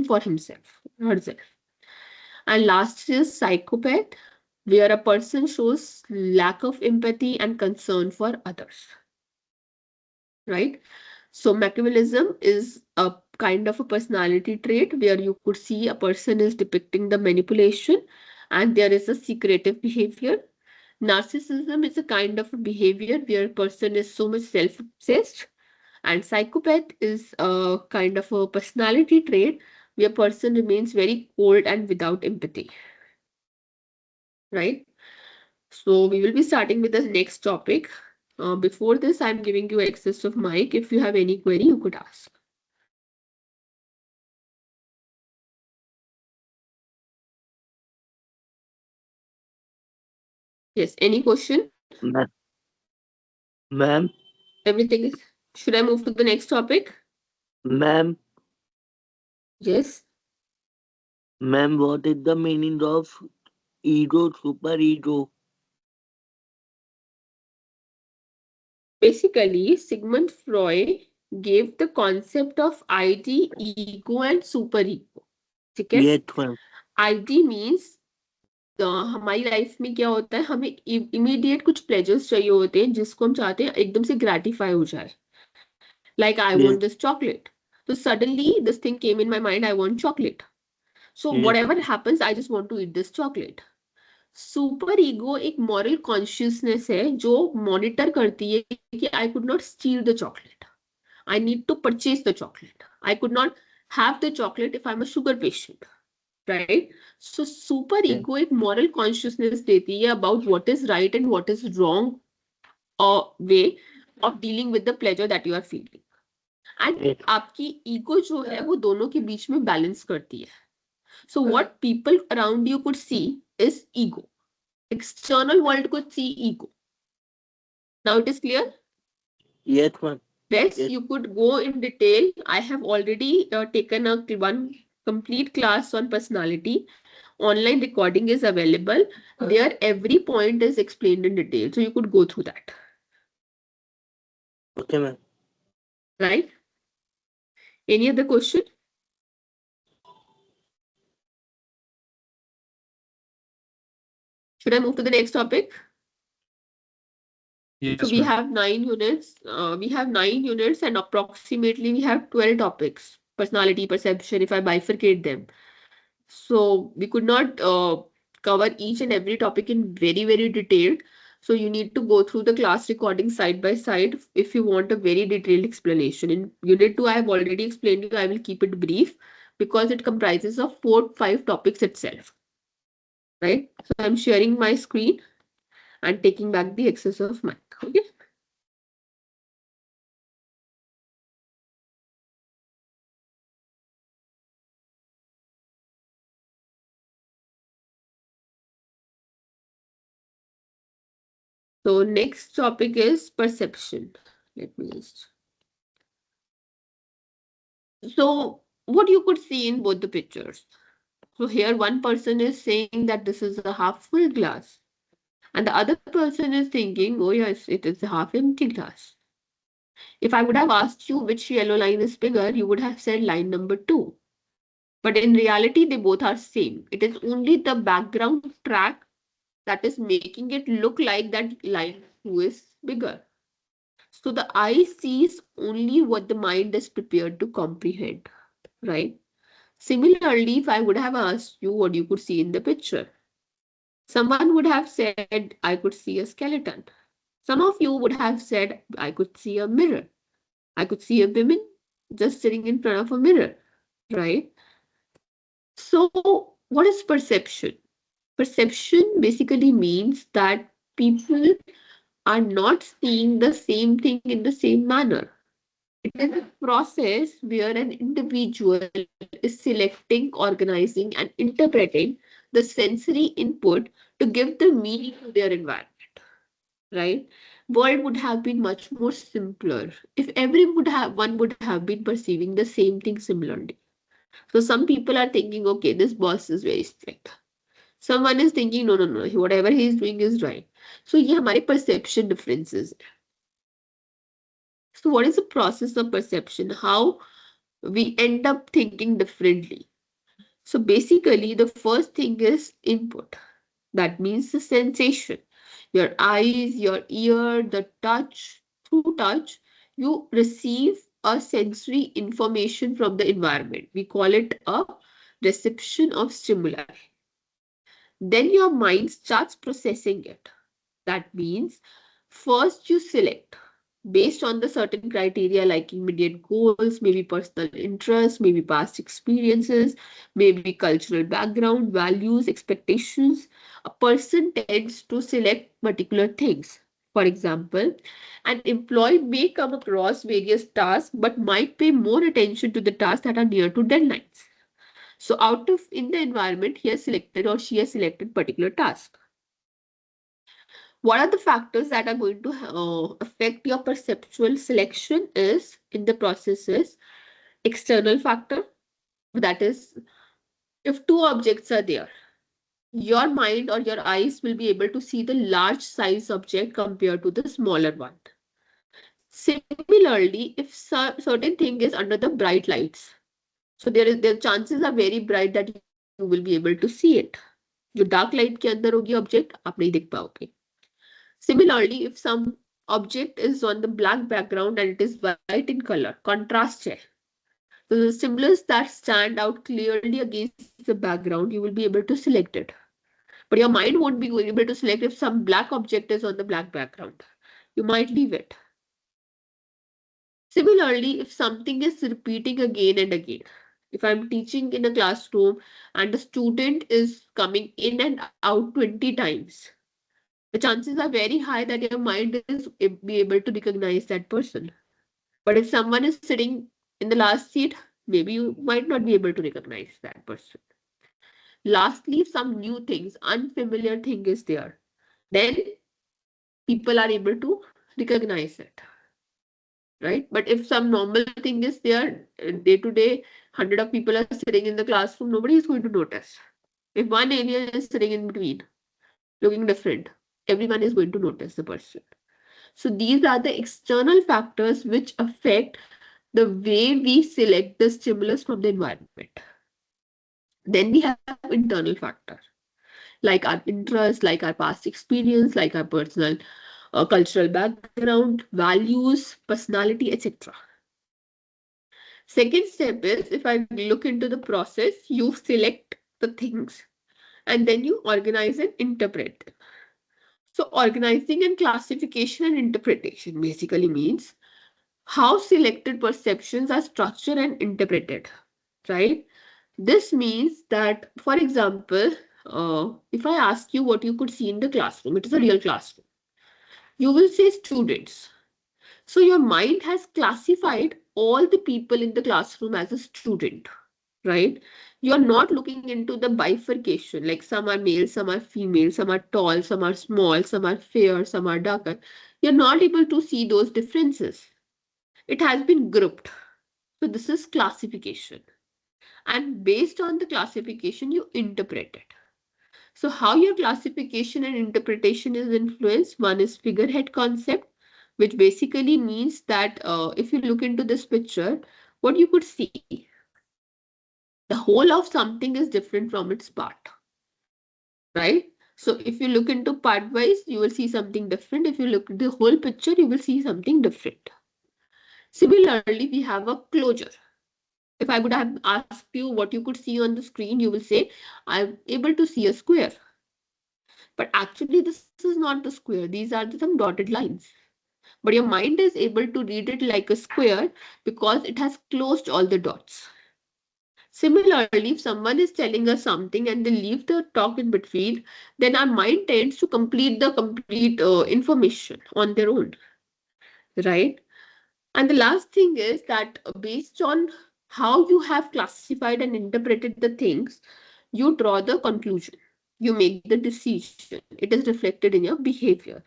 for himself, herself. And last is psychopath, where a person shows lack of empathy and concern for others, right? So Machiavellism is a kind of a personality trait where you could see a person is depicting the manipulation and there is a secretive behavior. Narcissism is a kind of a behavior where a person is so much self-obsessed, and psychopath is a kind of a personality trait where a person remains very cold and without empathy, right? So we will be starting with the next topic. Before this, I'm giving you access of mic. If you have any query, you could ask. Yes, any question? Ma- Ma'am, Everything is. Should I move to the next topic? ma'am, Yes. ma'am, what is the meaning of ego, super ego? Basically, Sigmund Freud gave the concept of ID, ego and superego. ठीक है? Yes, ma'am. ID means हमारी life में क्या होता है, हमें immediate कुछ pleasures चाहिए होते हैं जिसको हम चाहते हैं एकदम से ग्रेटिफाई हो जाए. Like I Yes, want this chocolate. So suddenly this thing came in my mind, I want chocolate. So yes, whatever happens, I just want to eat this chocolate. Super ego एक moral consciousness है जो monitor करती है कि I could not steal the chocolate, I need to purchase the chocolate, I could not have the chocolate if I am a sugar patient, right. So super yes, ego एक moral consciousness देती है about what is right and what is wrong way of dealing with the pleasure that you are feeling. And yes. आपकी ego जो है वो दोनों के बीच में बैलेंस करती है. So what people around you could see is ego. External world could see ego. Now it is clear? Yes, ma'am. Yes, Yes. you could go in detail. I have already taken one complete class on personality. Online recording is available. There, every point is explained in detail. So you could go through that. Okay, ma'am. Right? Any other question? Should I move to the next topic? Yes, So we ma'am. have 9 units. We have 9 units and approximately we have 12 topics. Personality, perception, if I bifurcate them. So we could not cover each and every topic in very, very detailed. So you need to go through the class recording side by side if you want a very detailed explanation. In unit 2, I have already explained you. I will keep it brief because it comprises of 4-5 topics itself. Right? So I'm sharing my screen and taking back the access of mic. Okay. So next topic is perception. Let me just. So what you could see in both the pictures. So here one person is saying that this is a half full glass, and the other person is thinking, oh yes, it is a half empty glass. If I would have asked you which yellow line is bigger, you would have said line number 2. But in reality, they both are same. It is only the background track that is making it look like that line 2 is bigger. So the eye sees only what the mind is prepared to comprehend, right? Similarly, if I would have asked you what you could see in the picture, someone would have said, I could see a skeleton. Some of you would have said, I could see a mirror. I could see a woman just sitting in front of a mirror, right? So, what is perception? Perception basically means that people are not seeing the same thing in the same manner. It is a process where an individual is selecting, organizing, and interpreting the sensory input to give the meaning to their environment, right? World would have been much more simpler if one would have been perceiving the same thing similarly. So some people are thinking, okay, this boss is very strict. Someone is thinking, no, no, no, whatever he is doing is right. So ये हमारे perception differences. So what is the process of perception? How we end up thinking differently. So basically, the first thing is input. That means the sensation. Your eyes, your ear, the touch. Through touch, you receive a sensory information from the environment. We call it a reception of stimuli. Then your mind starts processing it. That means first you select based on the certain criteria like immediate goals, maybe personal interest, maybe past experiences, maybe cultural background, values, expectations. A person tends to select particular things. For example, an employee may come across various tasks but might pay more attention to the tasks that are near to deadlines. So out of in the environment, he has selected or she has selected particular task. What are the factors that are going to affect your perceptual selection is in the process is external factor. That is, if two objects are there, your mind or your eyes will be able to see the large size object compared to the smaller one. Similarly, if certain thing is under the bright lights, so the chances are very bright that you will be able to see it. जो dark light के अंदर होगी object आप नहीं देख पाओगे. Similarly, if some object is on the black background and it is white in color, contrast है. So the symbols that stand out clearly against the background, you will be able to select it. But your mind won't be able to select if some black object is on the black background. You might leave it. Similarly, if something is repeating again and again, if I'm teaching in a classroom and the student is coming in and out 20 times, the chances are very high that your mind is be able to recognize that person. But if someone is sitting in the last seat, maybe you might not be able to recognize that person. Lastly, if some new things, unfamiliar thing is there, then people are able to recognize it. Right? But if some normal thing is there, day to day, 100 of people are sitting in the classroom, nobody is going to notice. If one alien is sitting in between, looking different, everyone is going to notice the person. So these are the external factors which affect the way we select the stimulus from the environment. Then we have internal factors like our interests, like our past experience, like our personal cultural background, values, personality, etc. Second step is if I look into the process, you select the things and then you organize and interpret them. So organizing and classification and interpretation basically means how selected perceptions are structured and interpreted, right? This means that, for example, if I ask you what you could see in the classroom, it is a real classroom. You will say students. So your mind has classified all the people in the classroom as a student, right? You're not looking into the bifurcation, like some are male, some are female, some are tall, some are small, some are fair, some are darker. You're not able to see those differences. It has been grouped. So this is classification. And based on the classification, you interpret it. So how your classification and interpretation is influenced? One is figurehead concept, which basically means that if you look into this picture, what you could see, the whole of something is different from its part, right? So if you look into part wise, you will see something different. If you look at the whole picture, you will see something different. Similarly, we have a closure. If I would have asked you what you could see on the screen, you will say, I'm able to see a square. But actually, this is not the square. These are some dotted lines. But your mind is able to read it like a square because it has closed all the dots. Similarly, if someone is telling us something and they leave the talk in between, then our mind tends to complete the complete information on their own, right? And the last thing is that based on how you have classified and interpreted the things, you draw the conclusion. You make the decision. It is reflected in your behavior.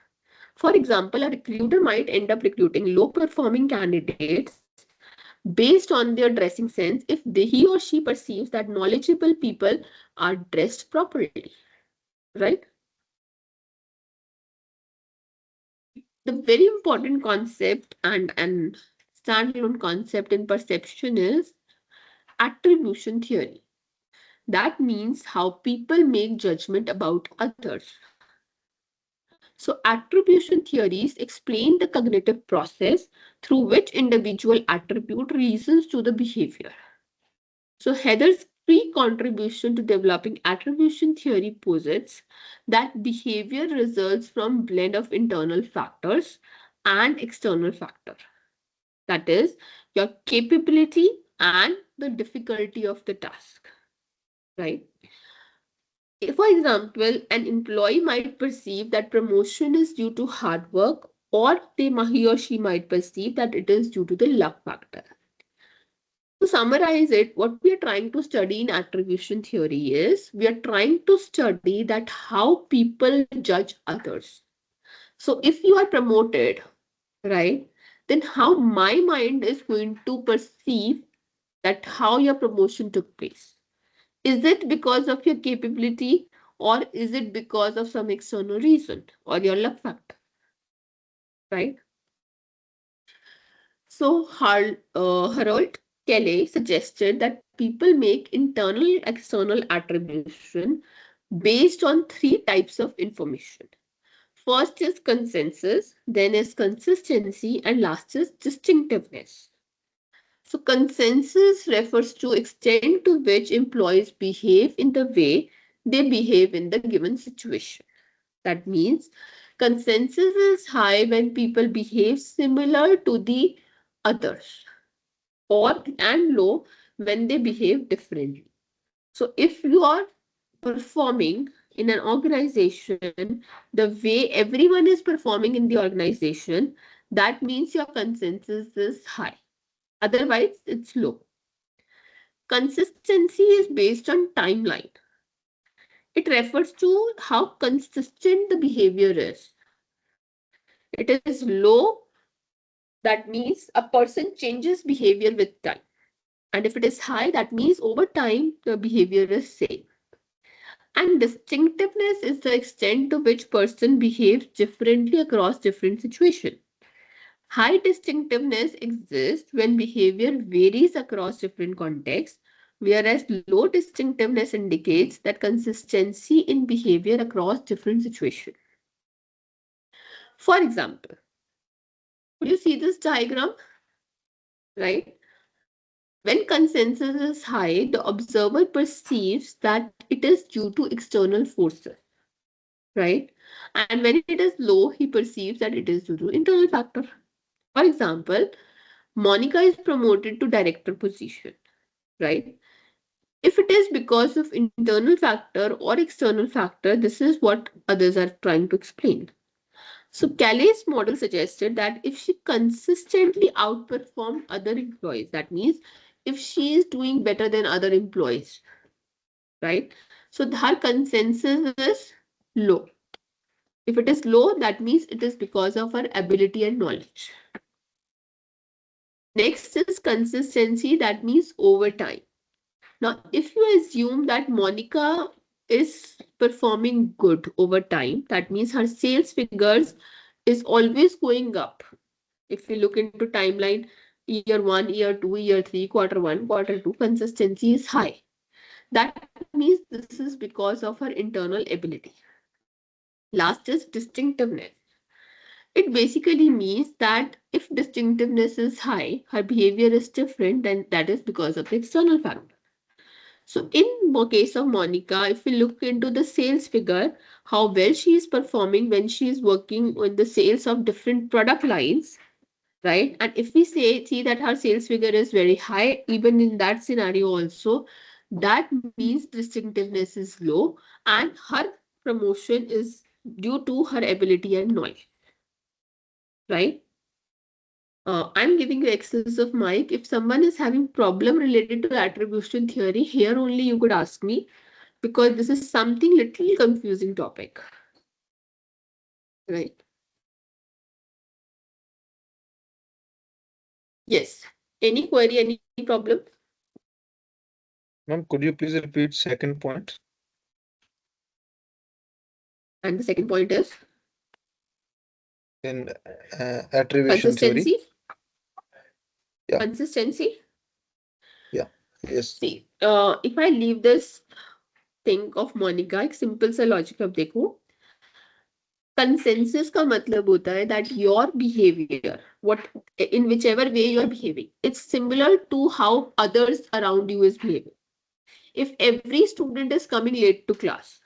For example, a recruiter might end up recruiting low performing candidates based on their dressing sense if he or she perceives that knowledgeable people are dressed properly, right? The very important concept and standalone concept in perception is attribution theory. That means how people make judgment about others. So attribution theories explain the cognitive process through which individual attribute reasons to the behavior. So Heather's key contribution to developing attribution theory posits that behavior results from blend of internal factors and external factor. That is your capability and the difficulty of the task, right? For example, an employee might perceive that promotion is due to hard work, or he or she might perceive that it is due to the luck factor. To summarize it, what we are trying to study in attribution theory is we are trying to study that how people judge others. So if you are promoted, right, then how my mind is going to perceive that how your promotion took place. Is it because of your capability or is it because of some external reason or your luck factor, right? Harold Kelly suggested that people make internal external attribution based on three types of information. First is consensus, then is consistency, and last is distinctiveness. So consensus refers to extent to which employees behave in the way they behave in the given situation. That means consensus is high when people behave similar to the others, or and low when they behave differently. So if you are performing in an organization the way everyone is performing in the organization, that means your consensus is high. Otherwise, it's low. Consistency is based on timeline. It refers to how consistent the behavior is. It is low, that means a person changes behavior with time. And if it is high, that means over time the behavior is same. And distinctiveness is the extent to which person behaves differently across different situations. High distinctiveness exists when behavior varies across different contexts, whereas low distinctiveness indicates that consistency in behavior across different situations. For example, could you see this diagram? Right? When consensus is high, the observer perceives that it is due to external forces, right? And when it is low, he perceives that it is due to internal factor. For example, Monica is promoted to director position, right? If it is because of internal factor or external factor, this is what others are trying to explain. So Calais' model suggested that if she consistently outperformed other employees, that means if she is doing better than other employees, right? So her consensus is low. If it is low, that means it is because of her ability and knowledge. Next is consistency, that means over time. Now, if you assume that Monica is performing good over time, that means her sales figures is always going up. If we look into timeline, year one, year two, year three, quarter one, quarter two, consistency is high. That means this is because of her internal ability. Last is distinctiveness. It basically means that if distinctiveness is high, her behavior is different, then that is because of the external factor. So in the case of Monica, if we look into the sales figure, how well she is performing when she is working on the sales of different product lines, right? And if we see that her sales figure is very high, even in that scenario also, that means distinctiveness is low and her promotion is due to her ability and knowledge, right? I'm giving you access of mic. If someone is having problem related to attribution theory, here only you could ask me because this is something little confusing topic, right? Yes. Any query, any problem? Ma'am, could you please repeat second point? And the second point is In attribution theory? consistency. Yeah. Consistency. Yeah. Yes. See, if I leave this thing of Monica, एक simple सा logic अब देखो. Consensus का मतलब होता है that your behavior, what in whichever way you are behaving, it's similar to how others around you is behaving. If every student is coming late to class,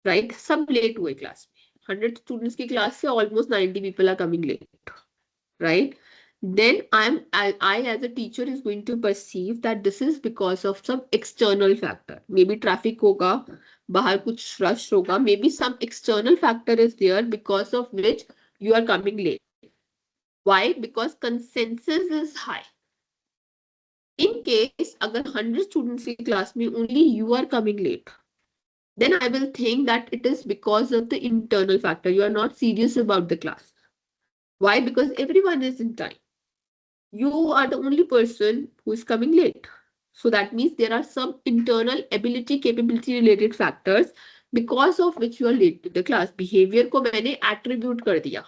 right? सब late हुए class में. 100 students की class से almost 90 people are coming late, right? Then I as a teacher is going to perceive that this is because of some external factor. Maybe traffic होगा, बाहर कुछ rush होगा, maybe some external factor is there because of which you are coming late. Why? Because consensus is high. In case अगर 100 students की class में only you are coming late, then I will think that it is because of the internal factor. You are not serious about the class. Why? Because everyone is in time. You are the only person who is coming late. So that means there are some internal ability, capability related factors because of which you are late to the class. Behavior को मैंने attribute कर दिया.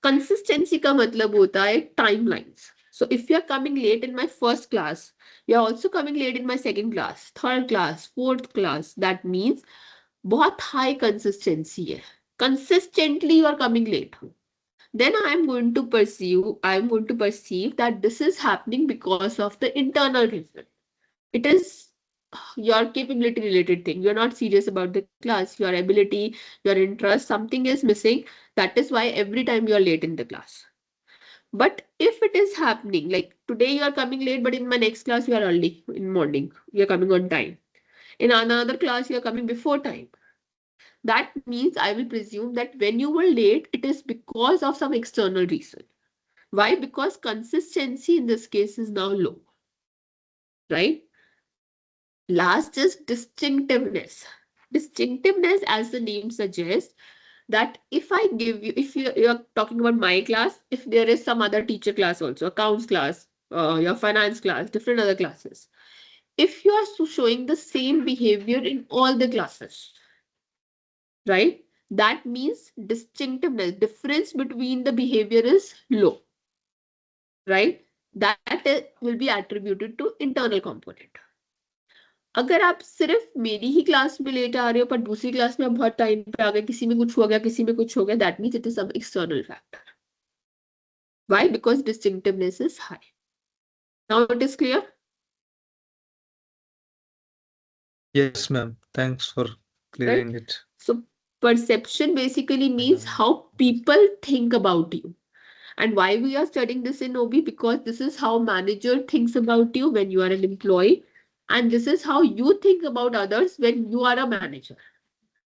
Consistency का मतलब होता है timelines. So if you are coming late in my first class, you are also coming late in my second class, third class, fourth class. That means बहुत high consistency है. Consistently you are coming late. Then I am going to perceive that this is happening because of the internal reason. It is your capability related thing. You're not serious about the class, your ability, your interest, something is missing. That is why every time you're late in the class. But if it is happening like today you are coming late, but in my next class you are early in morning, you're coming on time. In another class you are coming before time. That means I will presume that when you were late, it is because of some external reason. Why? Because consistency in this case is now low, right? Last is distinctiveness. Distinctiveness, as the name suggests, that if I give you, if you're talking about my class, if there is some other teacher class also, accounts class, your finance class, different other classes, if you are showing the same behavior in all the classes, right? That means distinctiveness, difference between the behavior is low, right? Will be attributed to internal component. अगर आप सिर्फ मेरी ही class में late आ रहे हो पर दूसरी class में आप बहुत टाइम पे आ गए, किसी में कुछ हो गया, किसी में कुछ हो गया, that means it is some external factor. Why? Because distinctiveness is high. Now it is clear? Yes, ma'am. Thanks for clearing Right? it. So perception basically means how people think about you. And why we are studying this in OB? Because this is how manager thinks about you when you are an employee. And this is how you think about others when you are a manager.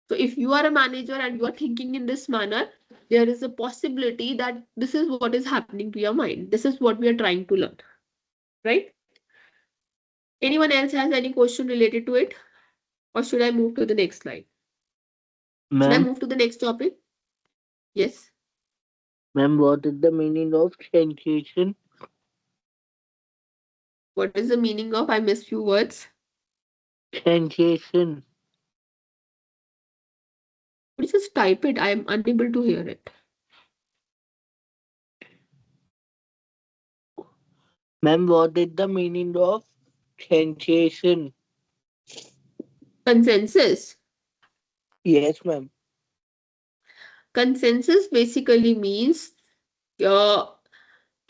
So if you are a manager and you are thinking in this manner, there is a possibility that this is what is happening to your mind. This is what we are trying to learn. Right? Anyone else has any question related to it? Or should I move to the next slide? Should I Ma'am, move to the next topic? Yes. ma'am, what is the meaning of sensation? What is the meaning of? I missed few words. Sensation. Could you just type it? I am unable to hear it. Ma'am, what is the meaning of sensation? Consensus. Yes, ma'am. Consensus basically means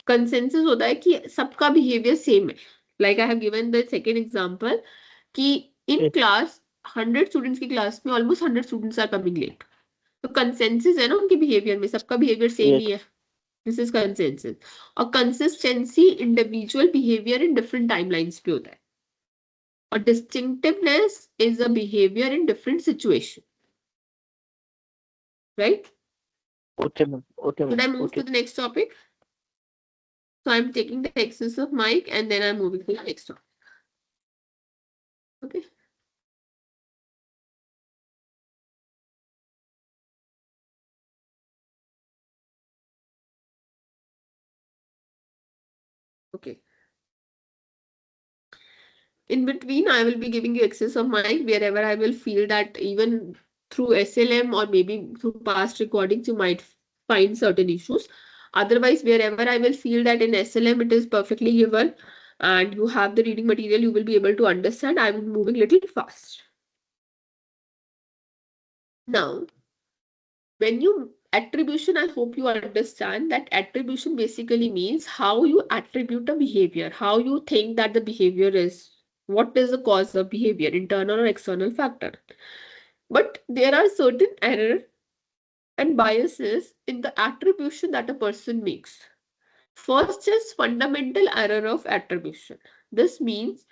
consensus होता है कि सबका behavior same है. Like I have given the second example कि in Yes, class 100 students की class में almost 100 students are coming late. तो consensus है ना उनके behavior में, सबका behavior same yes. ही है. This is consensus. और consistency individual behavior in different timelines पे होता है. और distinctiveness is a behavior in different situation. Right? Okay, ma'am. Okay, Should ma'am. I move Okay. to the next topic? So I'm taking the excess of mic and then I'm moving to the next topic. Okay. Okay. In between, I will be giving you access of mic wherever I will feel that even through SLM or maybe through past recordings, you might find certain issues. Otherwise, wherever I will feel that in SLM it is perfectly given and you have the reading material, you will be able to understand. I'm moving a little fast. Now, when you attribution, I hope you understand that attribution basically means how you attribute a behavior, how you think that the behavior is, what is the cause of behavior, internal or external factor. But there are certain errors and biases in the attribution that a person makes. First is fundamental error of attribution. This means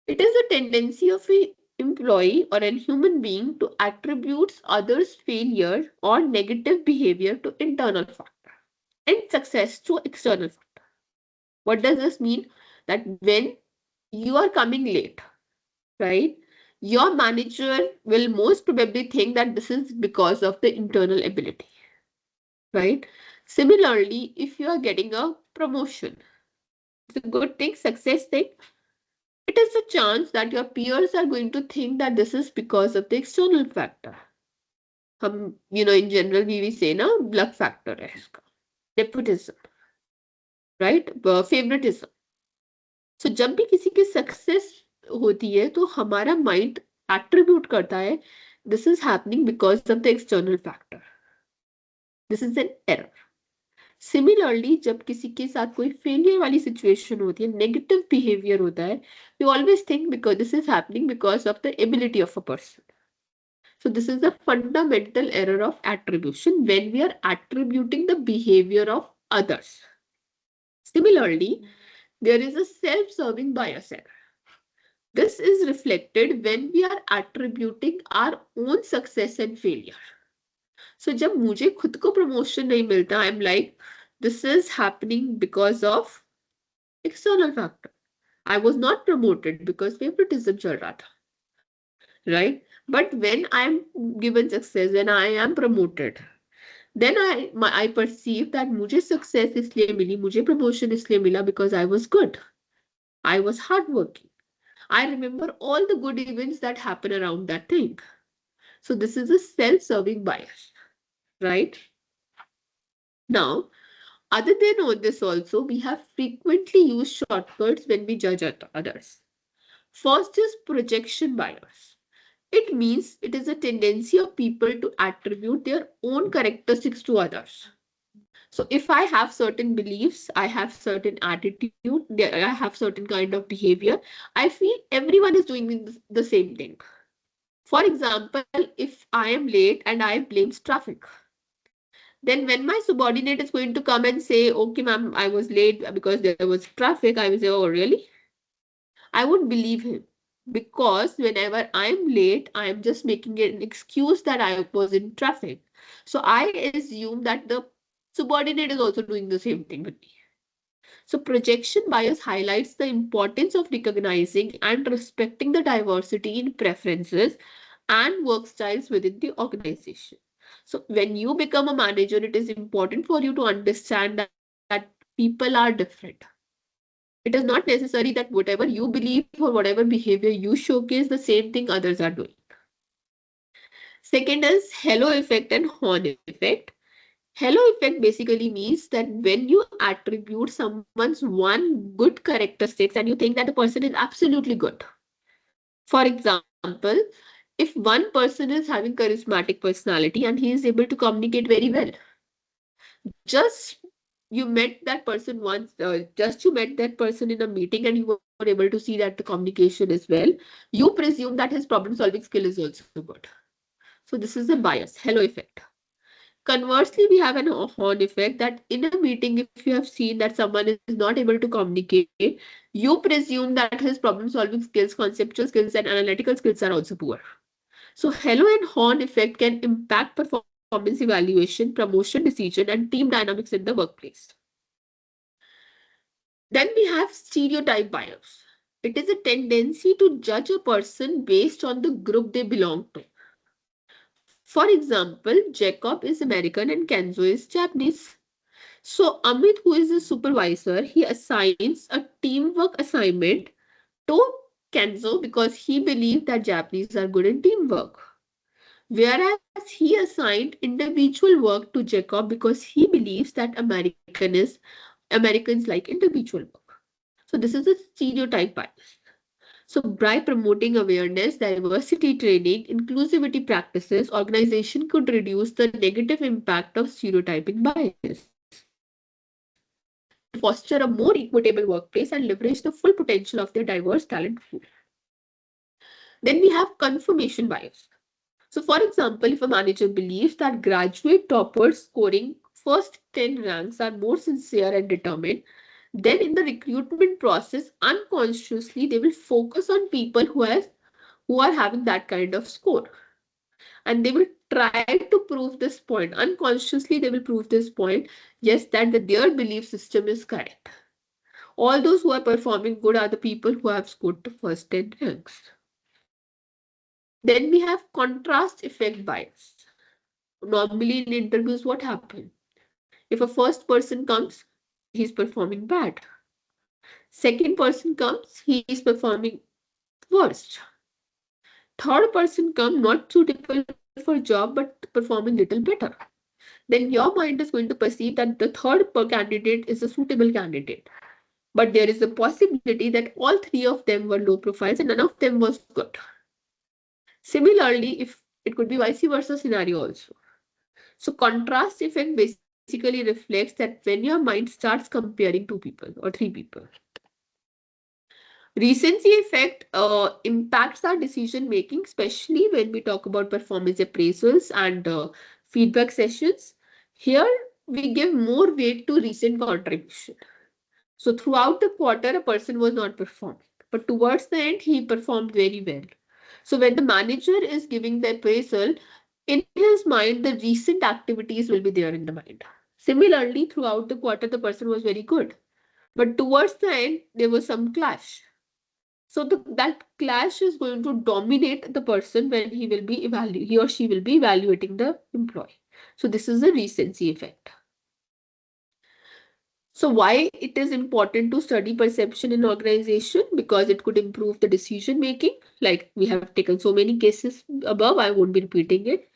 it is a tendency of a employee or a human being to attribute others' failure or negative behavior to internal factor and success to external factor. What does this mean? That when you are coming late, right, your manager will most probably think that this is because of the internal ability, right? Similarly, if you are getting a promotion, it's a good thing, success thing. It is a chance that your peers are going to think that this is because of the external factor. हम, in general we say ना luck factor है इसका. nepotism, right? Favoritism. So जब भी किसी की success होती है तो हमारा माइंड एट्रीब्यूट करता है this is happening because of the external factor. This is an error. Similarly जब किसी के साथ कोई फेलियर वाली सिचुएशन होती है, नेगेटिव बिहेवियर होता है, we always think because this is happening because of the ability of a person. So this is the fundamental error of attribution when we are attributing the behavior of others. Similarly, there is a self-serving bias error. This is reflected when we are attributing our own success and failure. So जब मुझे खुद को promotion नहीं मिलता, I'm like, this is happening because of external factor. I was not promoted because favoritism चल रहा था, right? But when I'm given success, when I am promoted, then I perceive that मुझे success इसलिए मिली, मुझे promotion इसलिए मिला because I was good. I was hardworking. I remember all the good events that happen around that thing. So this is a self-serving bias, right? Now, other than all this also, we have frequently used shortcuts when we judge others. First is projection bias. It means it is a tendency of people to attribute their own characteristics to others. So if I have certain beliefs, I have certain attitude, I have certain kind of behavior, I feel everyone is doing the same thing. For example, if I am late and I blame traffic, then when my subordinate is going to come and say, okay, ma'am, I was late because there was traffic, I will say, oh, really? I won't believe him because whenever I'm late, I'm just making an excuse that I was in traffic. So I assume that the subordinate is also doing the same thing with me. So projection bias highlights the importance of recognizing and respecting the diversity in preferences and work styles within the organization. So when you become a manager, it is important for you to understand that people are different. It is not necessary that whatever you believe or whatever behavior you showcase, the same thing others are doing. Second is halo effect and horn effect. Halo effect basically means that when you attribute someone's one good characteristics and you think that the person is absolutely good. For example, if one person is having charismatic personality and he is able to communicate very well, just you met that person once, just you met that person in a meeting and you were able to see that the communication is well, you presume that his problem solving skill is also good. So this is a bias, halo effect. Conversely, we have an horn effect that in a meeting, if you have seen that someone is not able to communicate, you presume that his problem solving skills, conceptual skills, and analytical skills are also poor. So halo and horn effect can impact performance evaluation, promotion decision, and team dynamics in the workplace. Then we have stereotype bias. It is a tendency to judge a person based on the group they belong to. For example, Jacob is American and Kenzo is Japanese. So Amit, who is a supervisor, he assigns a teamwork assignment to Kenzo because he believed that Japanese are good in teamwork. Whereas he assigned individual work to Jacob because he believes that Americans like individual work. So this is a stereotype bias. So by promoting awareness, diversity training, inclusivity practices, organization could reduce the negative impact of stereotyping bias. It could foster a more equitable workplace and leverage the full potential of their diverse talent pool. Then we have confirmation bias. So for example, if a manager believes that graduate toppers scoring first 10 ranks are more sincere and determined, then in the recruitment process, unconsciously, they will focus on people who are having that kind of score. And they will try to prove this point. Unconsciously, they will prove this point, yes, that their belief system is correct. All those who are performing good are the people who have scored the first 10 ranks. Then we have contrast effect bias. Normally in interviews, what happens? If a first person comes, he's performing bad. Second person comes, he is performing worst. Third person come not suitable for job but performing little better. then your mind is going to perceive that the third candidate is a suitable candidate. But there is a possibility that all three of them were low profiles and none of them was good. Similarly, if it could be vice versa scenario also. So contrast effect basically reflects that when your mind starts comparing two people or three people. Recency effect impacts our decision making, especially when we talk about performance appraisals and feedback sessions. Here, we give more weight to recent contribution. So throughout the quarter, a person was not performing, but towards the end, he performed very well. So when the manager is giving the appraisal, in his mind, the recent activities will be there in the mind. Similarly, throughout the quarter, the person was very good, but towards the end, there was some clash. So that clash is going to dominate the person when he or she will be evaluating the employee. So this is the recency effect. So why it is important to study perception in organization? Because it could improve the decision making. Like we have taken so many cases above, I won't be repeating it.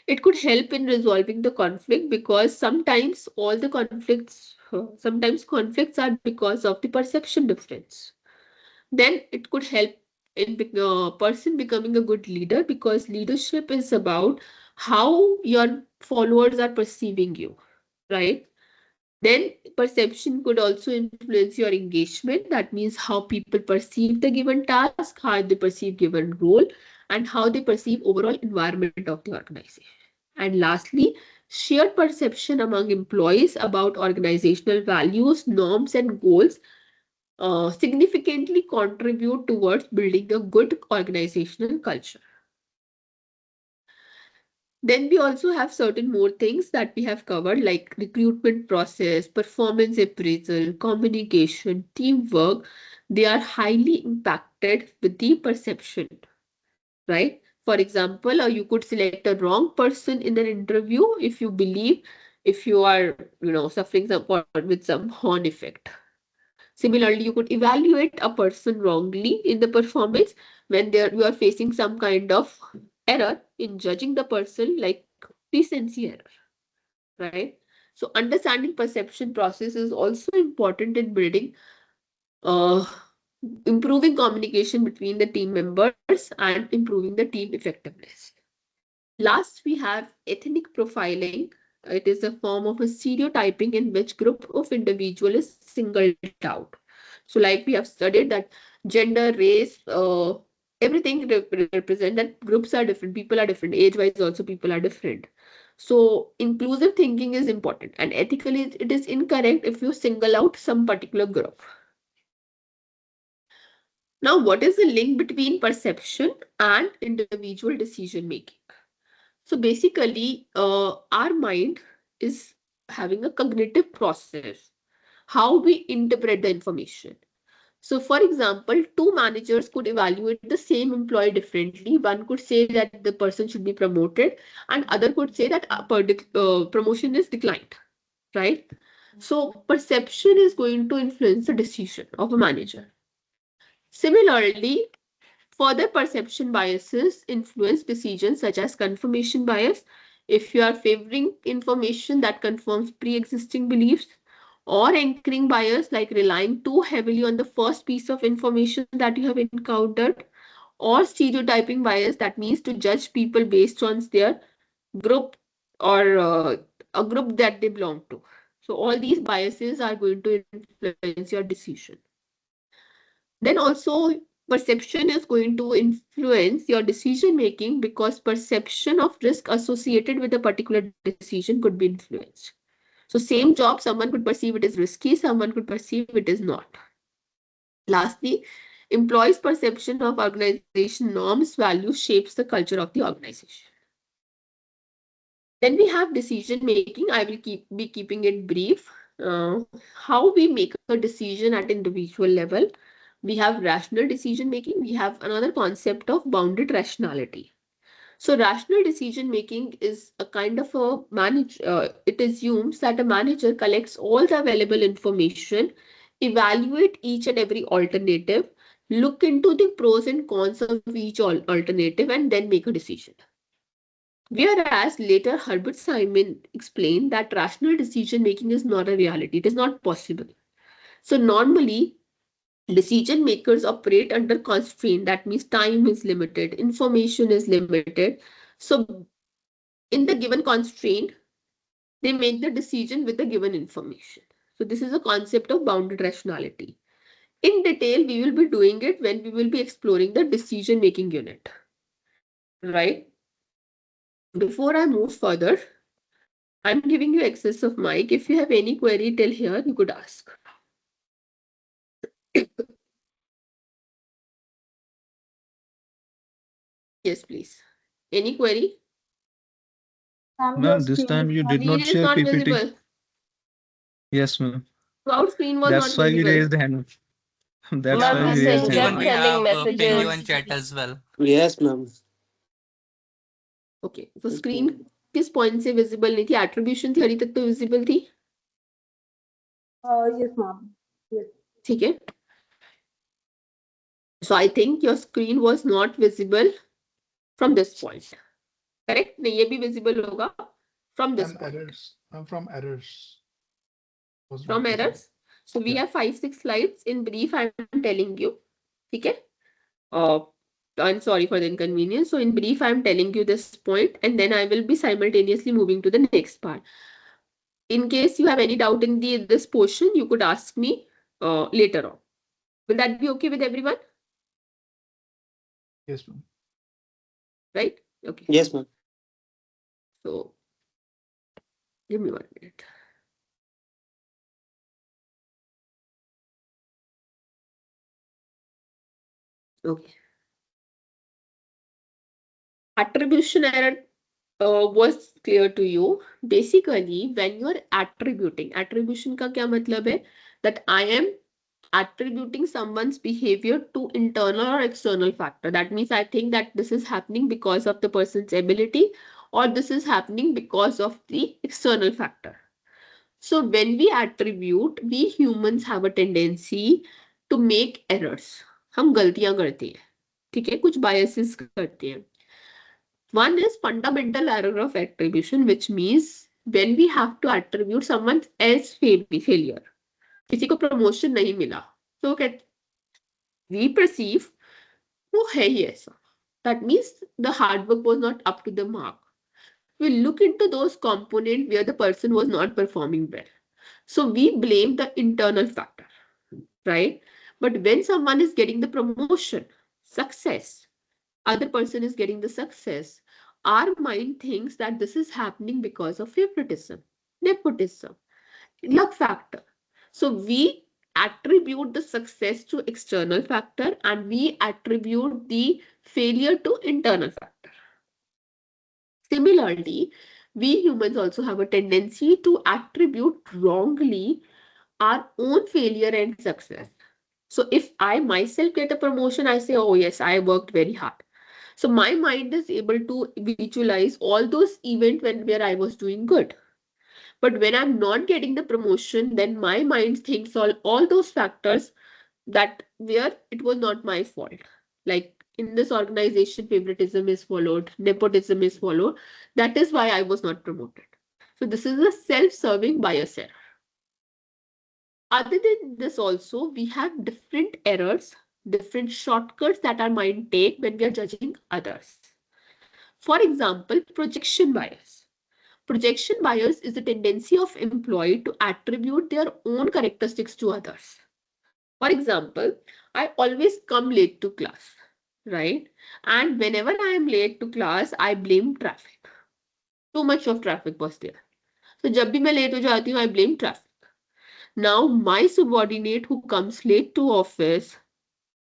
It could help in resolving the conflict because sometimes conflicts are because of the perception difference. Then it could help in person becoming a good leader because leadership is about how your followers are perceiving you, right? Then perception could also influence your engagement. That means how people perceive the given task, how they perceive given role, and how they perceive overall environment of the organization. And lastly, shared perception among employees about organizational values, norms, and goals significantly contribute towards building a good organizational culture. Then we also have certain more things that we have covered like recruitment process, performance appraisal, communication, teamwork. They are highly impacted with the perception, right? For example, you could select a wrong person in an interview if you believe if you are, suffering with some horn effect. Similarly, you could evaluate a person wrongly in the performance when you are facing some kind of error in judging the person, like recency error, right? So understanding perception process is also important in building, uh, improving communication between the team members and improving the team effectiveness. Last, we have ethnic profiling. It is a form of a stereotyping in which group of individual is singled out. So like we have studied that gender, race, everything represent that groups are different, people are different, age-wise also people are different. So inclusive thinking is important and ethically it is incorrect if you single out some particular group. Now, what is the link between perception and individual decision making? So basically, our mind is having a cognitive process, how we interpret the information. So, for example, two managers could evaluate the same employee differently. One could say that the person should be promoted, and other could say that promotion is declined, right? So, perception is going to influence the decision of a manager. Similarly, further perception biases influence decisions such as confirmation bias. If you are favoring information that confirms pre-existing beliefs, or anchoring bias like relying too heavily on the first piece of information that you have encountered, or stereotyping bias that means to judge people based on their group or a group that they belong to. So all these biases are going to influence your decision. Then also perception is going to influence your decision making because perception of risk associated with a particular decision could be influenced. So same job, someone could perceive it as risky, someone could perceive it as not. Lastly, employees' perception of organization norms, values shapes the culture of the organization. Then we have decision making. I will be keeping it brief. How we make a decision at individual level. We have rational decision making. We have another concept of bounded rationality. So rational decision making is a kind of a it assumes that a manager collects all the available information, evaluate each and every alternative, look into the pros and cons of each alternative, and then make a decision. Whereas later Herbert Simon explained that rational decision making is not a reality, it is not possible. So normally decision makers operate under constraint, that means time is limited, information is limited. So in the given constraint, they make the decision with the given information. So this is a concept of bounded rationality. In detail, we will be doing it when we will be exploring the decision making unit, right? Before I move further, I'm giving you access of mic. If you have any query till here, you could ask. Yes, please. Any query? Ma'am, this time you did Screen not is share not PPT. visible. Yes, ma'am. Cloud screen was not That's why we visible. raised the hand. That's Yeah, why Ma'am, we ma'am. raised the messenger hand. Even we Ma'am. sending have pinged you messages. in chat as well. Yes, ma'am. Okay, so screen किस point से visible नहीं थी? Attribution theory तक तो visible थी. Yes, ma'am. Yes. ठीक है. So I think your screen was not visible from this point. Correct? नहीं ये भी visible होगा from this point. Errors. I'm from errors. Was From not visible. errors. So we Yeah. have 5-6 slides. In brief, I'm telling you. ठीक है? Uh, I'm sorry for the inconvenience. So in brief, I'm telling you this point, and then I will be simultaneously moving to the next part. In case you have any doubt in this portion, you could ask me later on. Will that be okay with everyone? Yes, ma'am. Right? Okay. Yes, ma'am. So give me 1 minute. Okay. Attribution error was clear to you. Basically, when you are attributing, attribution का क्या मतलब है? That I am attributing someone's behavior to internal or external factor. That means I think that this is happening because of the person's ability, or this is happening because of the external factor. So when we attribute, we humans have a tendency to make errors. हम गलतियां करते हैं, ठीक है, कुछ biases करते हैं. One is fundamental error of attribution, which means when we have to attribute someone else failure. किसी को promotion नहीं मिला, तो we perceive वो है ही ऐसा. That means the hard work was not up to the mark. We look into those components where the person was not performing well. So we blame the internal factor, right? But when someone is getting the promotion, success, other person is getting the success, our mind thinks that this is happening because of favoritism, nepotism, luck factor. So we attribute the success to external factor and we attribute the failure to internal factor. Similarly, we humans also have a tendency to attribute wrongly our own failure and success. So if I myself get a promotion, I say, oh yes, I worked very hard. So my mind is able to visualize all those events where I was doing good. But when I'm not getting the promotion, then my mind thinks all those factors that where it was not my fault. Like in this organization, favoritism is followed, nepotism is followed. That is why I was not promoted. So this is a self-serving bias error. Other than this also, we have different errors, different shortcuts that our mind take when we are judging others. For example, projection bias. Projection bias is a tendency of employee to attribute their own characteristics to others. For example, I always come late to class, right? And whenever I am late to class, I blame traffic. Too much of traffic was there. So जब भी मैं late हो जाती हूँ, I blame traffic. Now my subordinate who comes late to office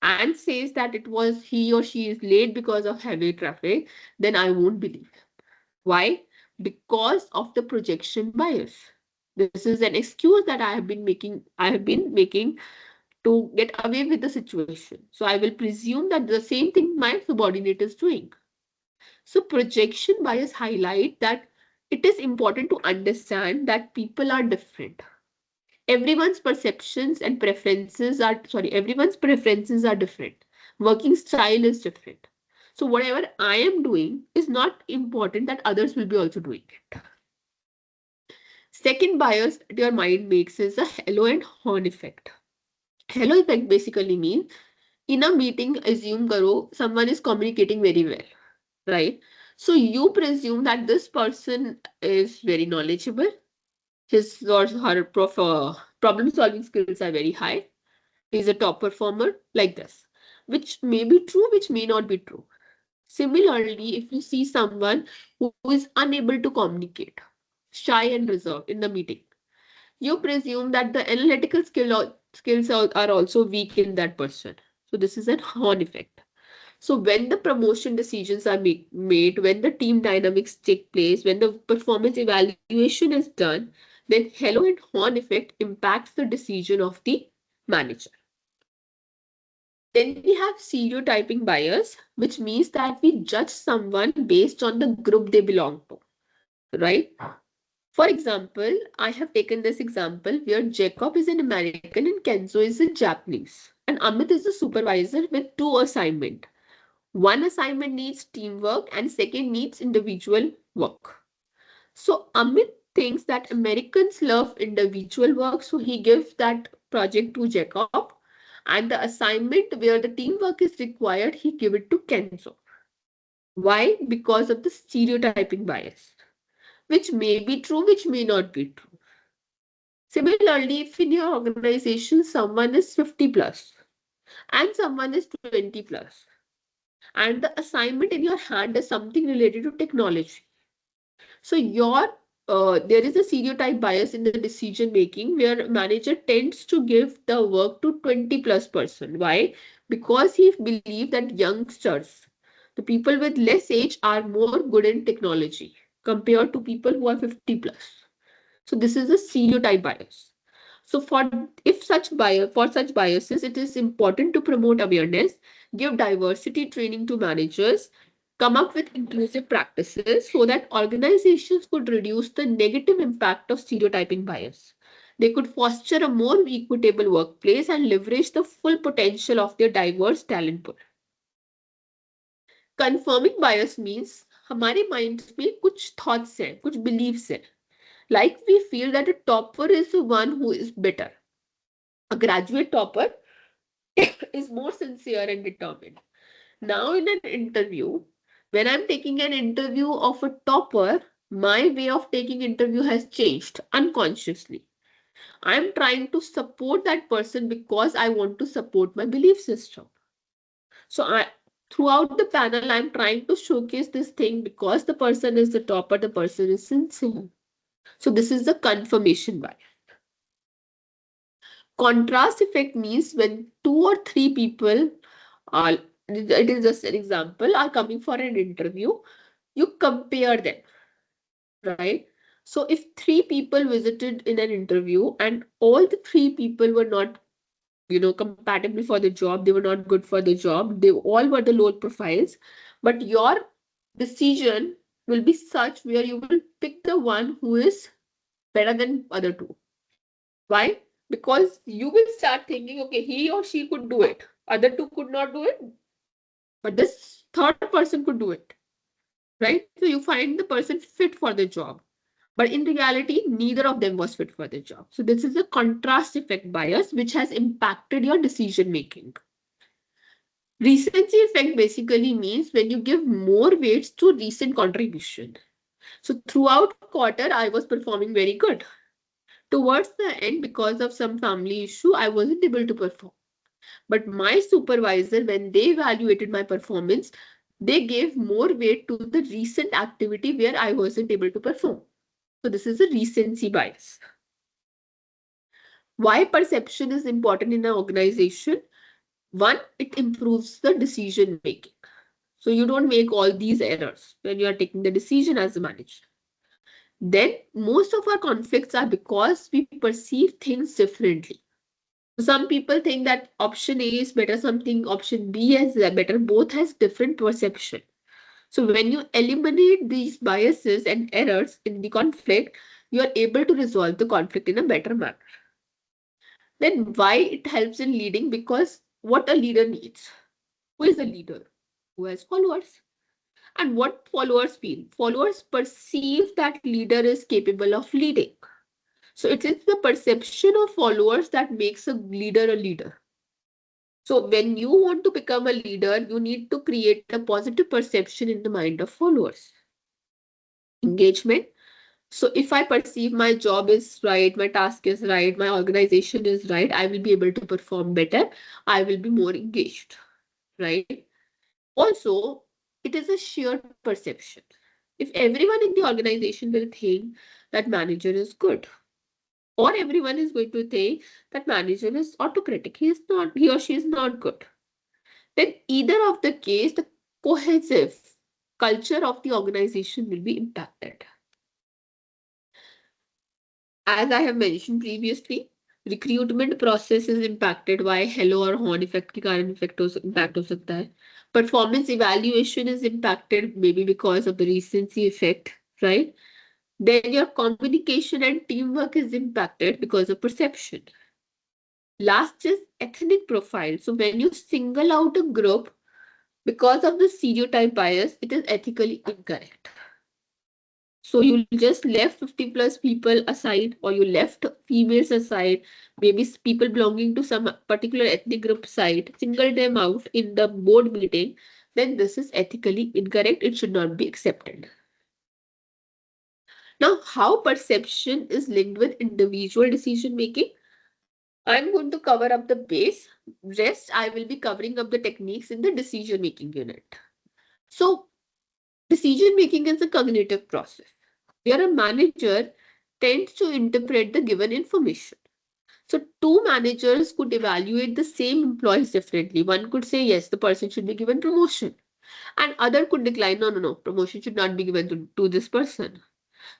and says that it was he or she is late because of heavy traffic, then I won't believe. Why? Because of the projection bias. This is an excuse that I have been making to get away with the situation. So I will presume that the same thing my subordinate is doing. So projection bias highlight that it is important to understand that people are different. Everyone's preferences are different. Working style is different. So whatever I am doing is not important that others will be also doing it. Second bias that your mind makes is a halo and horn effect. Halo effect basically means in a meeting, assume karo, someone is communicating very well, right? So you presume that this person is very knowledgeable, his or her problem solving skills are very high, he's a top performer, like this, which may be true, which may not be true. Similarly, if you see someone who is unable to communicate, shy and reserved in the meeting, you presume that the analytical skills are also weak in that person. So this is an horn effect. So when the promotion decisions are made, when the team dynamics take place, when the performance evaluation is done, then halo and horn effect impacts the decision of the manager. Then we have stereotyping bias, which means that we judge someone based on the group they belong to, right? For example, I have taken this example where Jacob is an American and Kenzo is a Japanese, and Amit is a supervisor with two assignments. One assignment needs teamwork and second needs individual work. So Amit thinks that Americans love individual work, so he gives that project to Jacob, and the assignment where the teamwork is required, he give it to Kenzo. Why? Because of the stereotyping bias, which may be true, which may not be true. Similarly, if in your organization someone is 50 plus and someone is 20 plus, and the assignment in your hand is something related to technology, so there is a stereotype bias in the decision making where manager tends to give the work to 20 plus person. Why? Because he believes that youngsters, the people with less age, are more good in technology compared to people who are 50 plus. So this is a stereotype bias. So for such biases, it is important to promote awareness, give diversity training to managers, come up with inclusive practices so that organizations could reduce the negative impact of stereotyping bias. They could foster a more equitable workplace and leverage the full potential of their diverse talent pool. Confirming bias means हमारे minds में कुछ thoughts हैं, कुछ beliefs हैं. Like we feel that a topper is the one who is better. A graduate topper is more sincere and determined. Now, in an interview, when I'm taking an interview of a topper, my way of taking interview has changed unconsciously. I'm trying to support that person because I want to support my belief system. So throughout the panel, I'm trying to showcase this thing because the person is the topper, the person is sincere. So this is the confirmation bias. Contrast effect means when two or three people are, it is just an example, are coming for an interview, you compare them, right? So if three people visited in an interview and all the three people were not, compatible for the job, they were not good for the job, they all were the low profiles, but your decision will be such where you will pick the one who is better than other two. Why? Because you will start thinking, okay, he or she could do it. Other two could not do it, but this third person could do it. Right? So you find the person fit for the job. But in reality, neither of them was fit for the job. So this is a contrast effect bias, which has impacted your decision making. Recency effect basically means when you give more weights to recent contribution. So throughout quarter, I was performing very good. Towards the end, because of some family issue, I wasn't able to perform. But my supervisor, when they evaluated my performance, they gave more weight to the recent activity where I wasn't able to perform. So this is a recency bias. Why perception is important in an organization? One, it improves the decision making. So you don't make all these errors when you are taking the decision as a manager. Then most of our conflicts are because we perceive things differently. Some people think that option A is better, something option B is better, both has different perception. So when you eliminate these biases and errors in the conflict, you are able to resolve the conflict in a better manner. Then why it helps in leading? Because what a leader needs. Who is a leader? who has followers. And what followers feel? Followers perceive that leader is capable of leading. So it is the perception of followers that makes a leader a leader. So when you want to become a leader, you need to create a positive perception in the mind of followers. Engagement. So if I perceive my job is right, my task is right, my organization is right, I will be able to perform better. I will be more engaged, right? Also, it is a shared perception. If everyone in the organization will think that manager is good, or everyone is going to think that manager is autocratic, he is not, he or she is not good, then either of the case, the cohesive culture of the organization will be impacted. As I have mentioned previously, recruitment process is impacted by hello और horn effect के कारण impact हो सकता है. Performance evaluation is impacted maybe because of the recency effect, right? Then your communication and teamwork is impacted because of perception. Last is ethnic profile. So when you single out a group because of the stereotype bias, it is ethically incorrect. So you just left 50 plus people aside, or you left females aside, maybe people belonging to some particular ethnic group side, single them out in the board meeting, then this is ethically incorrect. It should not be accepted. Now, how perception is linked with individual decision making? I'm going to cover up the base. Rest, I will be covering up the techniques in the decision making unit. So, decision making is a cognitive process where a manager tends to interpret the given information. So, two managers could evaluate the same employees differently. One could say, yes, the person should be given promotion, and other could decline, no, no, no, promotion should not be given to this person.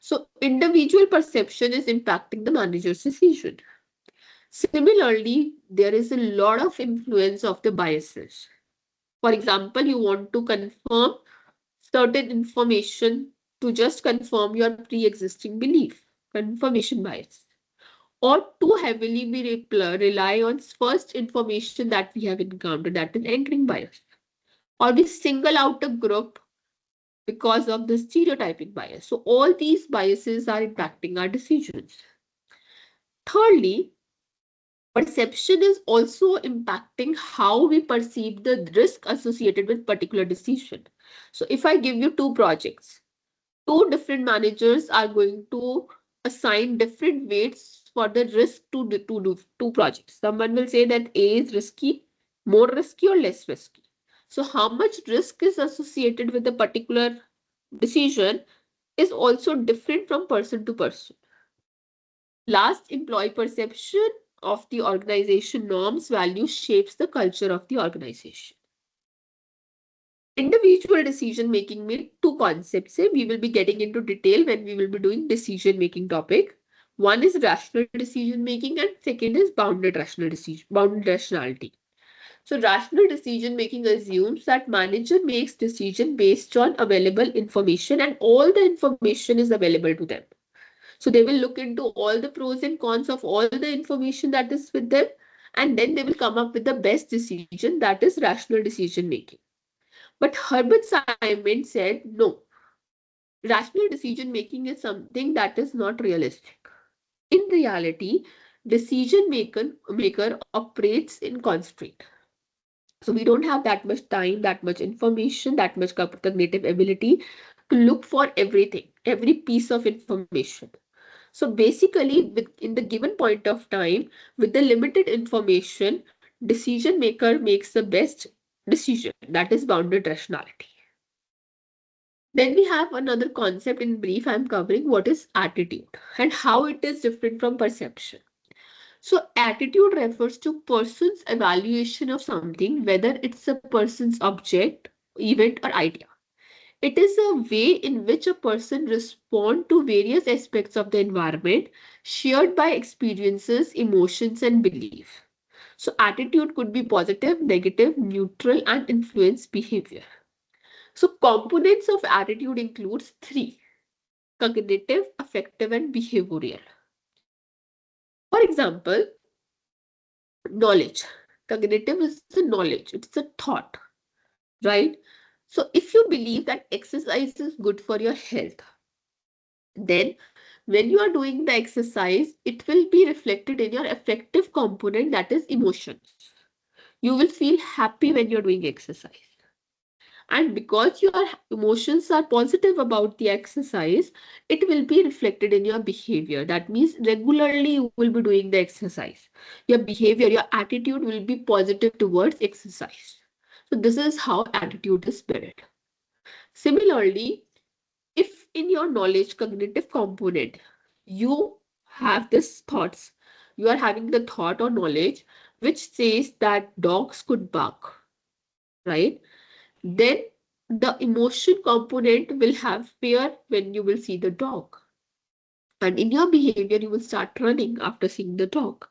So, individual perception is impacting the manager's decision. Similarly, there is a lot of influence of the biases. For example, you want to confirm certain information to just confirm your pre-existing belief, confirmation bias, or too heavily we rely on first information that we have encountered, that is anchoring bias, or we single out a group because of the stereotyping bias. So all these biases are impacting our decisions. Thirdly, perception is also impacting how we perceive the risk associated with particular decision. So if I give you two projects, two different managers are going to assign different weights for the risk to do two projects. Someone will say that A is risky, more risky or less risky. So how much risk is associated with a particular decision is also different from person to person. Last, employee perception of the organization norms, values shapes the culture of the organization. Individual decision making में two concepts we will be getting into detail when we will be doing decision making topic. One is rational decision making and second is bounded rationality. So rational decision making assumes that manager makes decision based on available information and all the information is available to them. So they will look into all the pros and cons of all the information that is with them, and then they will come up with the best decision, that is rational decision making. But Herbert Simon said, no, rational decision making is something that is not realistic. In reality, decision maker operates in constraint. So we don't have that much time, that much information, that much cognitive ability to look for everything, every piece of information. So basically, in the given point of time, with the limited information, decision maker makes the best decision, that is bounded rationality. Then we have another concept in brief. I'm covering what is attitude and how it is different from perception. So attitude refers to person's evaluation of something, whether it's a person's object, event, or idea. It is a way in which a person responds to various aspects of the environment shared by experiences, emotions, and belief. So attitude could be positive, negative, neutral, and influence behavior. So components of attitude includes three: cognitive, affective, and behavioral. For example, knowledge. Cognitive is the knowledge, it's a thought, right? So if you believe that exercise is good for your health, then when you are doing the exercise, it will be reflected in your affective component, that is emotions. You will feel happy when you're doing exercise. And because your emotions are positive about the exercise, it will be reflected in your behavior. That means regularly you will be doing the exercise. Your behavior, your attitude will be positive towards exercise. So this is how attitude is built. Similarly, if in your knowledge cognitive component, you have this thoughts, you are having the thought or knowledge which says that dogs could bark, right? Then the emotion component will have fear when you will see the dog. And in your behavior, you will start running after seeing the dog.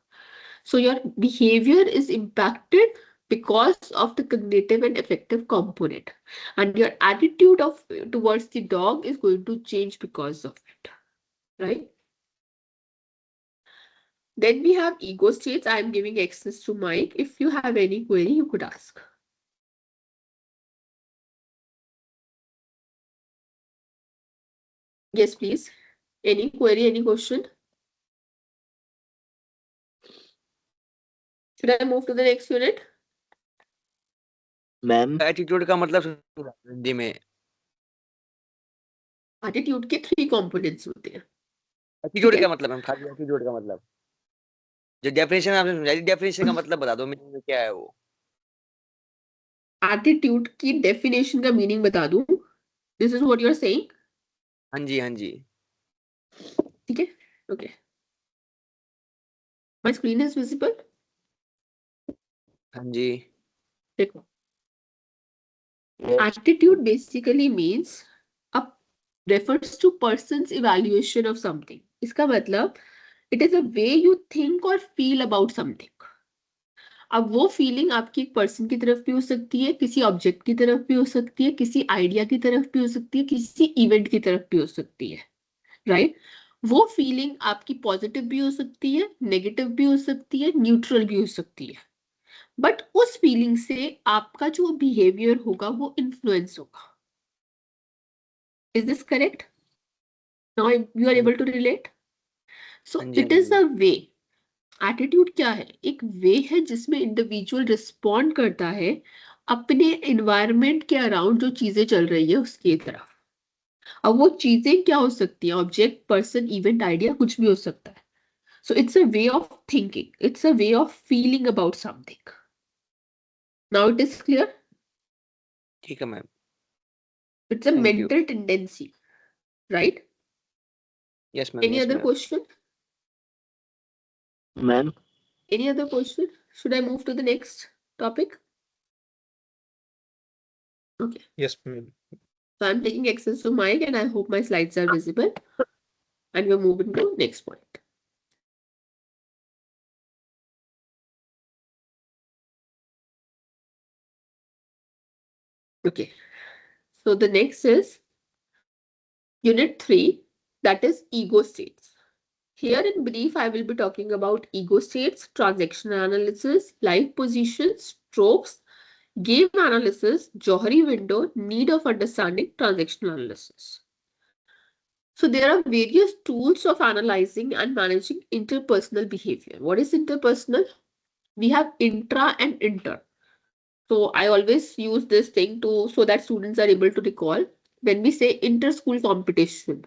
So your behavior is impacted because of the cognitive and affective component. And your attitude of towards the dog is going to change because of it. Right? Then we have ego states. I am giving access to Mike. If you have any query, you could ask. Yes, please. Any query, any question? Should I move to the next unit? Ma'am attitude का मतलब समझा हिंदी में। Attitude के 3 components होते हैं। Attitude ठीक है? का मतलब मैम, खाली एटीट्यूड का मतलब जो डेफिनेशन आपने समझाई, डेफिनेशन का मतलब बता दो मीनिंग क्या है वो। एटीट्यूड की डेफिनेशन का मीनिंग बता दूं? This is what you are saying? हाँ जी, हाँ जी। ठीक है? Okay. My screen is visible? हाँ जी। देखो, attitude basically means a refers to person's evaluation of something. इसका मतलब it is a way you think or feel about something. अब वो फीलिंग आपकी एक पर्सन की तरफ भी हो सकती है, किसी ऑब्जेक्ट की तरफ भी हो सकती है, किसी आइडिया की तरफ भी हो सकती है, किसी इवेंट की तरफ भी हो सकती है, राइट? वो फीलिंग आपकी पॉजिटिव भी हो सकती है, नेगेटिव भी हो सकती है, न्यूट्रल भी हो सकती है, बट उस फीलिंग से आपका जो बिहेवियर होगा वो इन्फ्लुएंस होगा। Is this correct? Now you are able to relate? So हाँ जी, इट हाँ इज जी। A way. एटीट्यूड क्या है? एक वे है जिसमें इंडिविजुअल रिस्पॉन्ड करता है अपने एनवायरनमेंट के अराउंड जो चीजें चल रही है उसकी तरफ। अब वो चीजें क्या हो सकती हैं? ऑब्जेक्ट, पर्सन, इवेंट, आइडिया, कुछ भी हो सकता है। So it's a way of thinking, it's a way of feeling about something. Now it is clear? ठीक है ma'am. It's a thank you. mental tendency, right? Yes ma'am, Any yes other ma'am. question? Ma'am Any other question? Should I move to the next topic? Okay. Yes, ma'am. So I'm taking access to mic and I hope my slides are visible. And we're moving to next point. Okay. So the next is Unit 3, that is ego states. Here in brief, I will be talking about ego states, transaction analysis, life positions, tropes, game analysis, Johari window, need of understanding, transaction analysis. So there are various tools of analyzing and managing interpersonal behavior. What is interpersonal? We have intra and inter. So I always use this thing so that students are able to recall. When we say inter-school competition,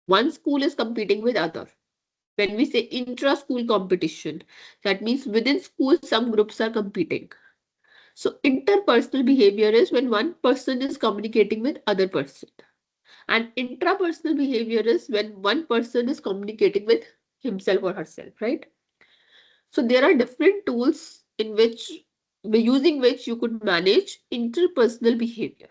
one school is competing with other. When we say intra-school competition, that means within school some groups are competing. So interpersonal behavior is when one person is communicating with other person. And intrapersonal behavior is when one person is communicating with himself or herself, right? So there are different tools in which using which you could manage interpersonal behavior.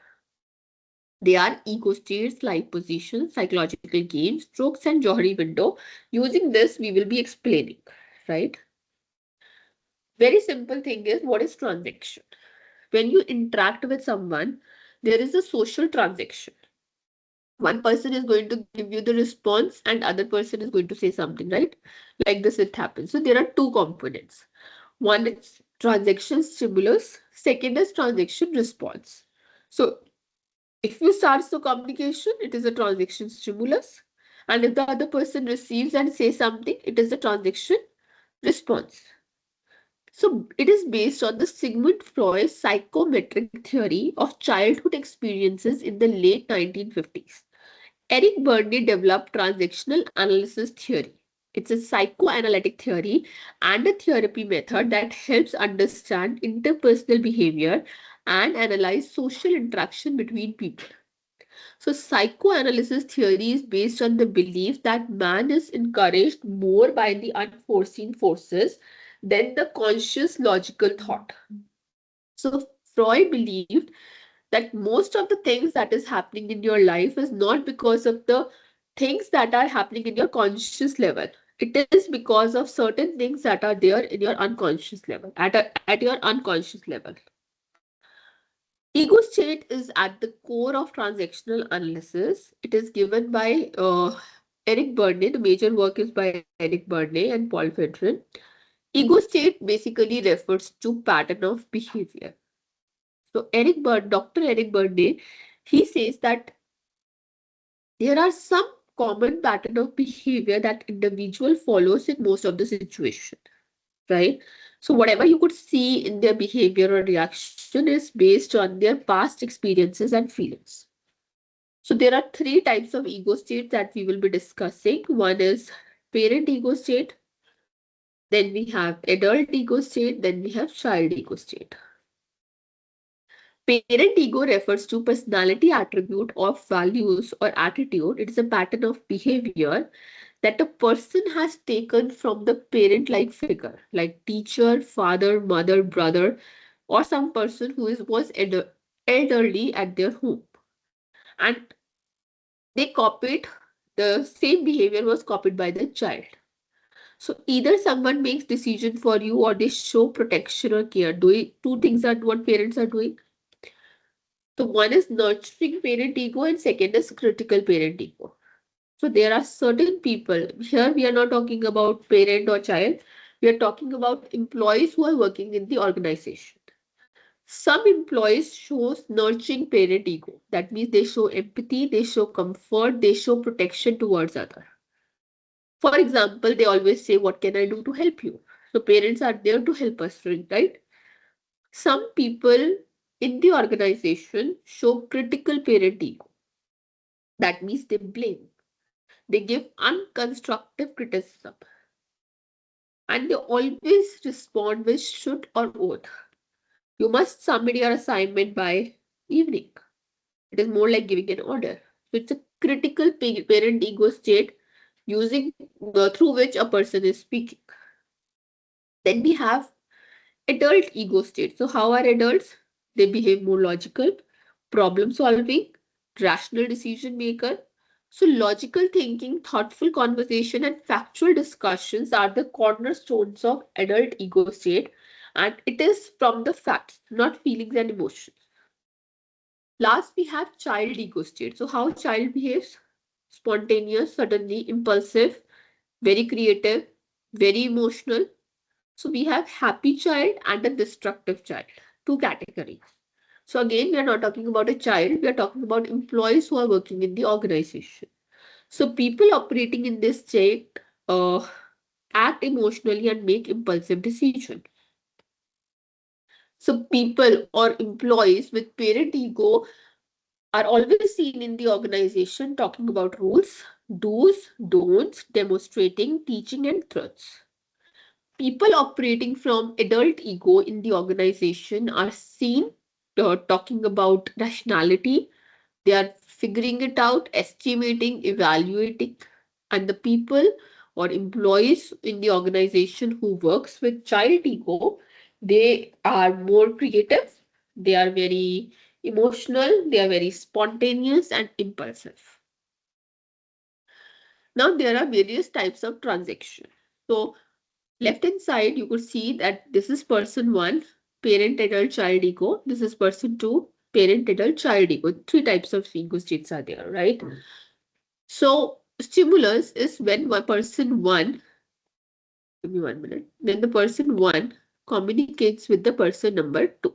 They are ego states, life positions, psychological games, strokes, and Johari window. Using this, we will be explaining, right? Very simple thing is, what is transaction? When you interact with someone, there is a social transaction. One person is going to give you the response and other person is going to say something, right? Like this it happens. So there are two components. One is transaction stimulus, second is transaction response. So If you start the communication, it is a transaction stimulus. And if the other person receives and says something, it is a transaction response. So it is based on the Sigmund Freud's psychometric theory of childhood experiences in the late 1950s. Eric Berne developed transactional analysis theory. It's a psychoanalytic theory and a therapy method that helps understand interpersonal behavior and analyze social interaction between people. So, psychoanalysis theory is based on the belief that man is encouraged more by the unforeseen forces than the conscious logical thought. So, Freud believed that most of the things that is happening in your life is not because of the things that are happening in your conscious level. It is because of certain things that are there in your unconscious level, at your unconscious level. Ego state is at the core of transactional analysis. It is given by Eric Berne. The major work is by Eric Berne and Paul Fedrin. Ego state basically refers to pattern of behavior. So Dr. Eric Berne, he says that there are some common pattern of behavior that individual follows in most of the situation, right? So whatever you could see in their behavior or reaction is based on their past experiences and feelings. So there are three types of ego states that we will be discussing. One is parent ego state, then we have adult ego state, then we have child ego state. Parent ego refers to personality attribute of values or attitude. It is a pattern of behavior that a person has taken from the parent-like figure, like teacher, father, mother, brother, or some person who was elderly at their home. And they copied, the same behavior was copied by the child. So either someone makes decision for you or they show protection or care. Two things are what parents are doing. So one is nurturing parent ego and second is critical parent ego. So there are certain people, here we are not talking about parent or child, we are talking about employees who are working in the organization. Some employees shows nurturing parent ego. That means they show empathy, they show comfort, they show protection towards other. For example, they always say, what can I do to help you? So parents are there to help us, right? Some people in the organization show critical parent ego. That means they blame. They give unconstructive criticism. And they always respond with should or would. You must submit your assignment by evening. It is more like giving an order. So it's a critical parent ego state using through which a person is speaking. Then we have adult ego state. So how are adults? They behave more logical, problem solving, rational decision maker. So logical thinking, thoughtful conversation and factual discussions are the cornerstones of adult ego state, and it is from the facts, not feelings and emotions. Last, we have child ego state. So how child behaves? Spontaneous, suddenly impulsive, very creative, very emotional. So we have happy child and a destructive child, two categories. So again, we are not talking about a child, we are talking about employees who are working in the organization. So people operating in this state act emotionally and make impulsive decisions. So people or employees with parent ego are always seen in the organization talking about rules, do's, don'ts, demonstrating, teaching, and truths. People operating from adult ego in the organization are seen talking about rationality. They are figuring it out, estimating, evaluating. And the people or employees in the organization who works with child ego, they are more creative. They are very emotional. They are very spontaneous and impulsive. Now there are various types of transaction. So left hand side, you could see that this is person one, parent, adult, child ego. This is person two, parent, adult, child ego. Three types of ego states are there, right? So stimulus is when one person one, give me 1 minute, when the person one communicates with the person number two.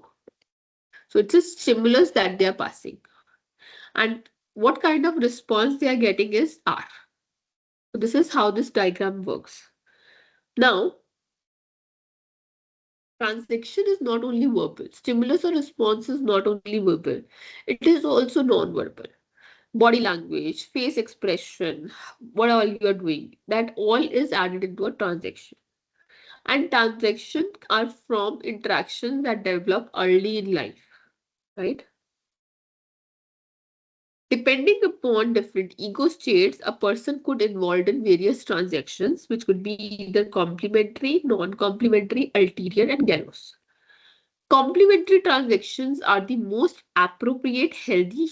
So it's a stimulus that they are passing. And what kind of response they are getting is R. So this is how this diagram works. Now, transaction is not only verbal. Stimulus or response is not only verbal. It is also non-verbal. Body language, face expression, what all you are doing, that all is added into a transaction. And transactions are from interactions that develop early in life, right? Depending upon different ego states, a person could involved in various transactions, which could be either complementary, non-complementary, ulterior, and gallows. Complementary transactions are the most appropriate healthy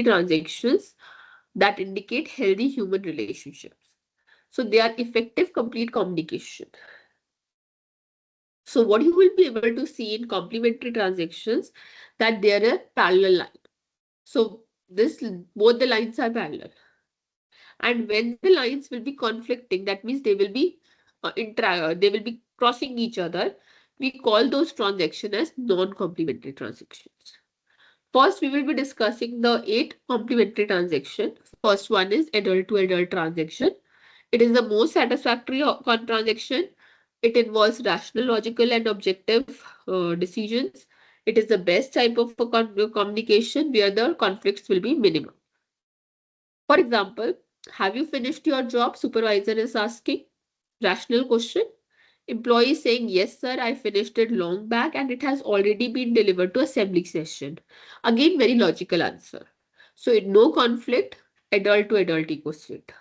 transactions that indicate healthy human relationships. So they are effective, complete communication. So what you will be able to see in complementary transactions that there are parallel line. So this both the lines are parallel. And when the lines will be conflicting, that means they will be crossing each other. We call those transactions as non-complementary transactions. First, we will be discussing the 8 complementary transactions. First one is adult to adult transaction. It is the most satisfactory transaction. It involves rational, logical, and objective decisions. It is the best type of communication where the conflicts will be minimum. For example, have you finished your job? Supervisor is asking. Rational question. Employee saying, yes, sir, I finished it long back and it has already been delivered to assembly session. Again, very logical answer. So, no conflict, adult to adult ego state,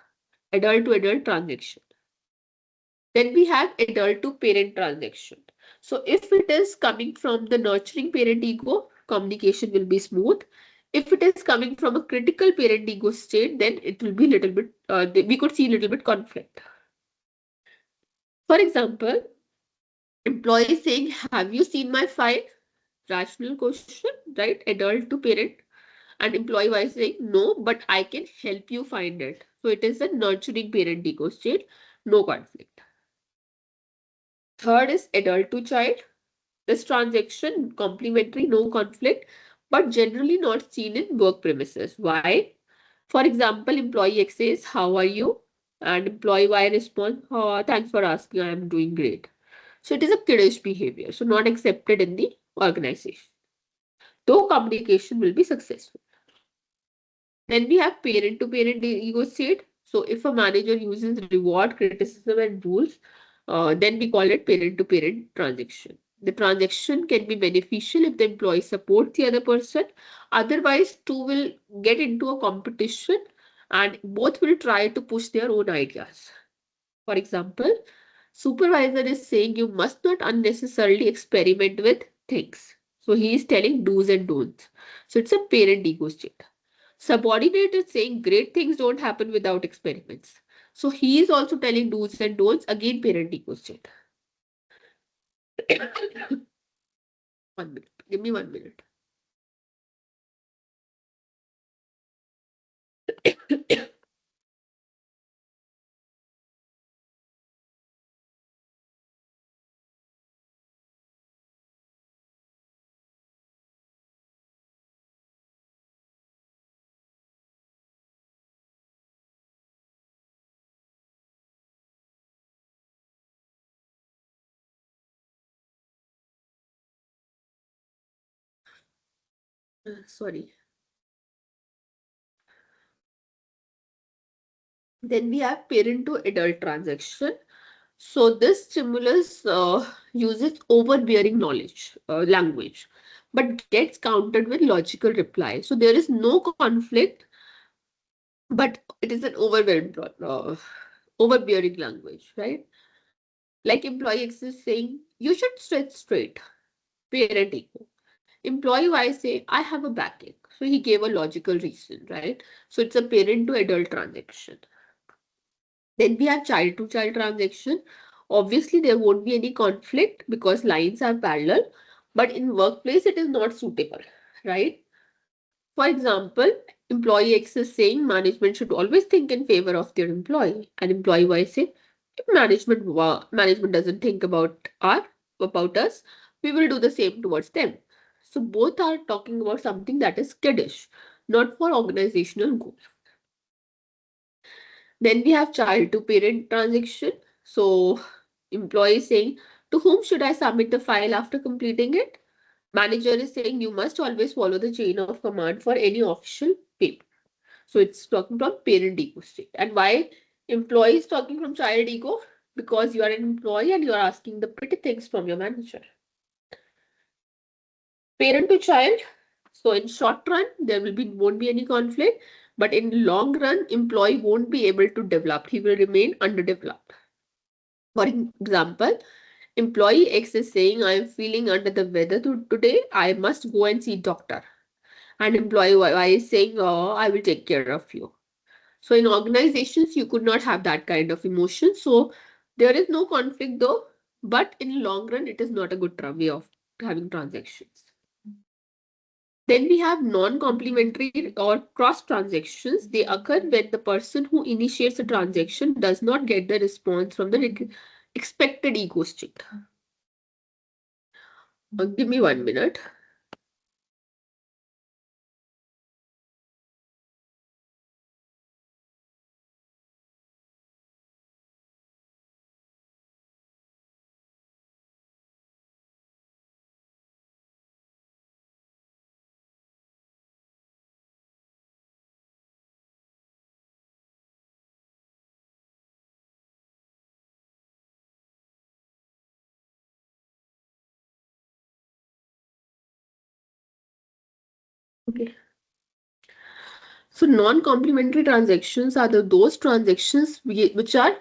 adult to adult transaction. Then we have adult to parent transaction. So, if it is coming from the nurturing parent ego, communication will be smooth. If it is coming from a critical parent ego state, then it will be little bit, we could see a little bit conflict. For example, employee saying, have you seen my file? Rational question, right? Adult to parent. And employee was saying, no, but I can help you find it. So it is a nurturing parent ego state, no conflict. Third is adult to child. This transaction, complementary, no conflict, but generally not seen in work premises. Why? For example, employee X says, how are you? And employee Y responds, oh, thanks for asking, I am doing great. So it is a kiddish behavior, so not accepted in the organization. Though communication will be successful. Then we have parent to parent ego state. So if a manager uses reward, criticism, and rules, then we call it parent to parent transaction. The transaction can be beneficial if the employee supports the other person. Otherwise, two will get into a competition and both will try to push their own ideas. For example, supervisor is saying you must not unnecessarily experiment with things. So he is telling do's and don'ts. So it's a parent ego state. Subordinate is saying great things don't happen without experiments. So he is also telling do's and don'ts, again parent ego state. 1 minute. Give me 1 minute. Sorry. Then we have parent to adult transaction. So this stimulus uses overbearing language, but gets countered with logical reply. So there is no conflict, but it is an overbearing language, right? Like employee X is saying, you should stretch straight, parent ego. Employee Y say, I have a backache. So he gave a logical reason, right? So it's a parent to adult transaction. Then we have child to child transaction. Obviously, there won't be any conflict because lines are parallel, but in workplace, it is not suitable, right? For example, employee X is saying management should always think in favor of their employee, and employee Y say, if management doesn't think about us, we will do the same towards them. So both are talking about something that is kiddish. not for organizational goals. Then we have child to parent transaction. So employee saying, to whom should I submit the file after completing it? Manager is saying you must always follow the chain of command for any official paper. So it's talking from parent ego state. And why employee is talking from child ego? Because you are an employee and you are asking the pretty things from your manager. Parent to child. So in short run, there won't be any conflict, but in long run, employee won't be able to develop. He will remain underdeveloped. For example, employee X is saying, I am feeling under the weather today. I must go and see doctor. And employee Y is saying, oh, I will take care of you. So in organizations, you could not have that kind of emotion. So there is no conflict though, but in long run, it is not a good way of having transactions. Then we have non-complementary or cross transactions. They occur when the person who initiates a transaction does not get the response from the expected ego state. Give me 1 minute. Okay. So non-complementary transactions are those transactions which are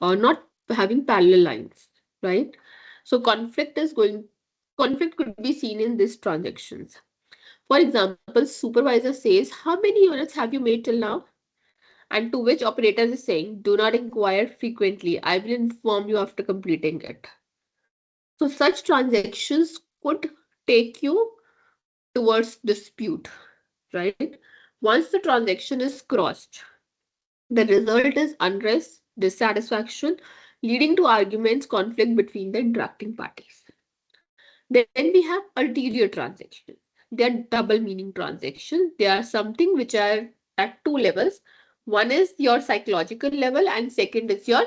not having parallel lines, right? So conflict could be seen in these transactions. For example, supervisor says, how many units have you made till now? And to which operator is saying, do not inquire frequently. I will inform you after completing it. So such transactions could take you towards dispute, right? Once the transaction is crossed, the result is unrest, dissatisfaction, leading to arguments, conflict between the interacting parties. Then we have ulterior transactions. They are double meaning transactions. They are something which are at two levels. One is your psychological level, and second is your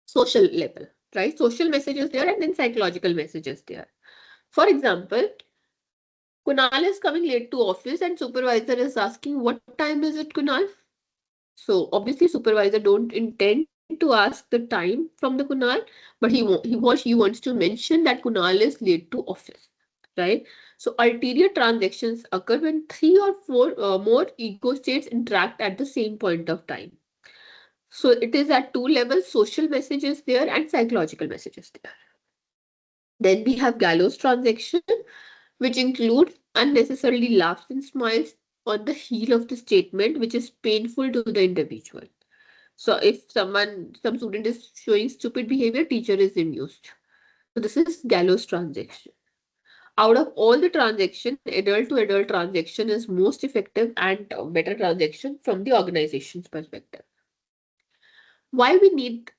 social level, right? Social messages there, and then psychological messages there. For example, Kunal is coming late to office and supervisor is asking, what time is it, Kunal? So obviously supervisor don't intend to ask the time from the Kunal, but she wants to mention that Kunal is late to office, right? So ulterior transactions occur when three or four more ego states interact at the same point of time. So it is at two levels, social messages there and psychological messages there. Then we have gallows transaction, which include unnecessarily laughs and smiles on the heel of the statement, which is painful to the individual. So if some student is showing stupid behavior, teacher is amused. So this is gallows transaction. Out of all the transaction, adult to adult transaction is most effective and better transaction from the organization's perspective. Why we need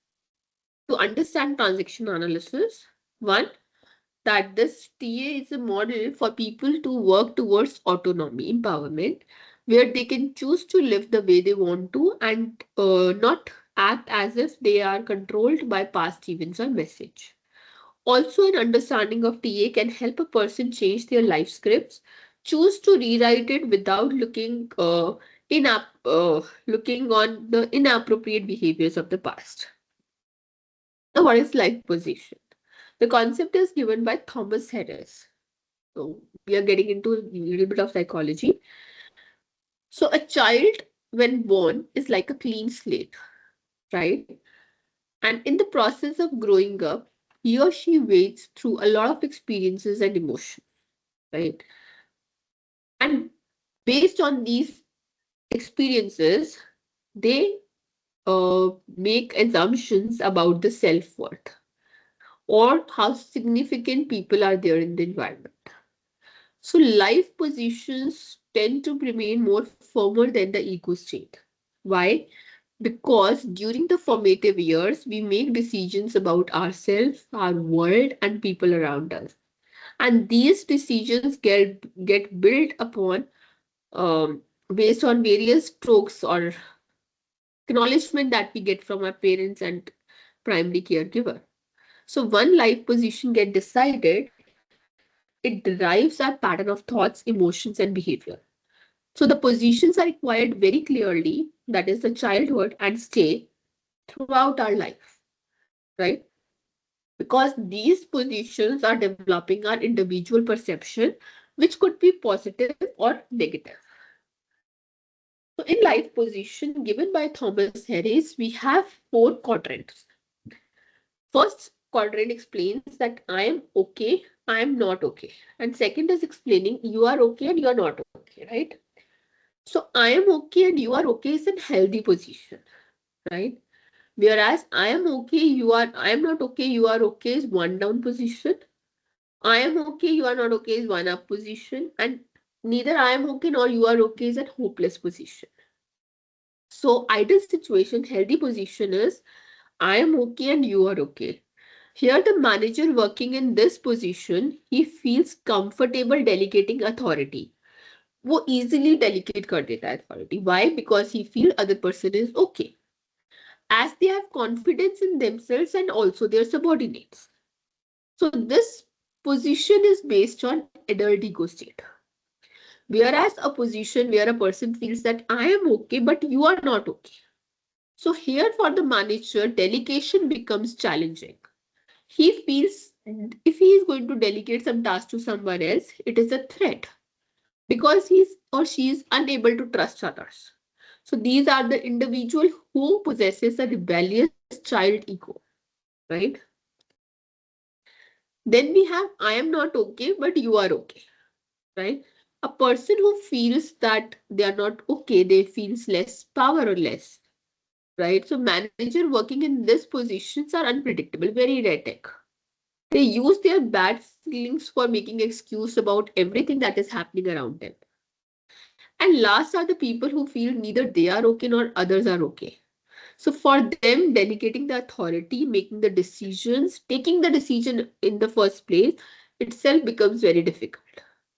to understand transaction analysis? One, that this TA is a model for people to work towards autonomy, empowerment, where they can choose to live the way they want to and not act as if they are controlled by past events or message. Also, an understanding of TA can help a person change their life scripts, choose to rewrite it without looking on the inappropriate behaviors of the past. Now, what is life position? The concept is given by Thomas Harris. So we are getting into a little bit of psychology. So a child, when born, is like a clean slate, right? And in the process of growing up, he or she wades through a lot of experiences and emotions, right? And based on these experiences, they make assumptions about the self-worth or how significant people are there in the environment. So life positions tend to remain more firmer than the ego state. Why? Because during the formative years, we make decisions about ourselves, our world, and people around us. And these decisions get built upon based on various strokes or acknowledgement that we get from our parents and primary caregiver. So one life position get decided, it derives our pattern of thoughts, emotions, and behavior. So the positions are required very clearly, that is the childhood, and stay throughout our life, right? Because these positions are developing our individual perception, which could be positive or negative. So in life position given by Thomas Harris, we have 4 quadrants. First quadrant explains that I am okay, I am not okay. And second is explaining you are okay and you are not okay, right? So I am okay and you are okay is in healthy position, right? Whereas I am okay, I am not okay, you are okay is one down position. I am okay, you are not okay is one up position. And neither I am okay nor you are okay is a hopeless position. So ideal situation, healthy position is I am okay and you are okay. Here the manager working in this position, he feels comfortable delegating authority. वो easily delegate कर देता है authority. Why? Because he feel other person is okay. As they have confidence in themselves and also their subordinates. So this position is based on adult ego state. Whereas a position where a person feels that I am okay, but you are not okay. So here for the manager, delegation becomes challenging. He feels if he is going to delegate some task to someone else, it is a threat because he's or she is unable to trust others. So these are the individual who possesses a rebellious child ego, right? Then we have I am not okay, but you are okay, right? A person who feels that they are not okay, they feels less power or less, right? So manager working in this positions are unpredictable, very erratic. They use their bad feelings for making excuse about everything that is happening around them. And last are the people who feel neither they are okay nor others are okay. So for them, delegating the authority, making the decisions, taking the decision in the first place itself becomes very difficult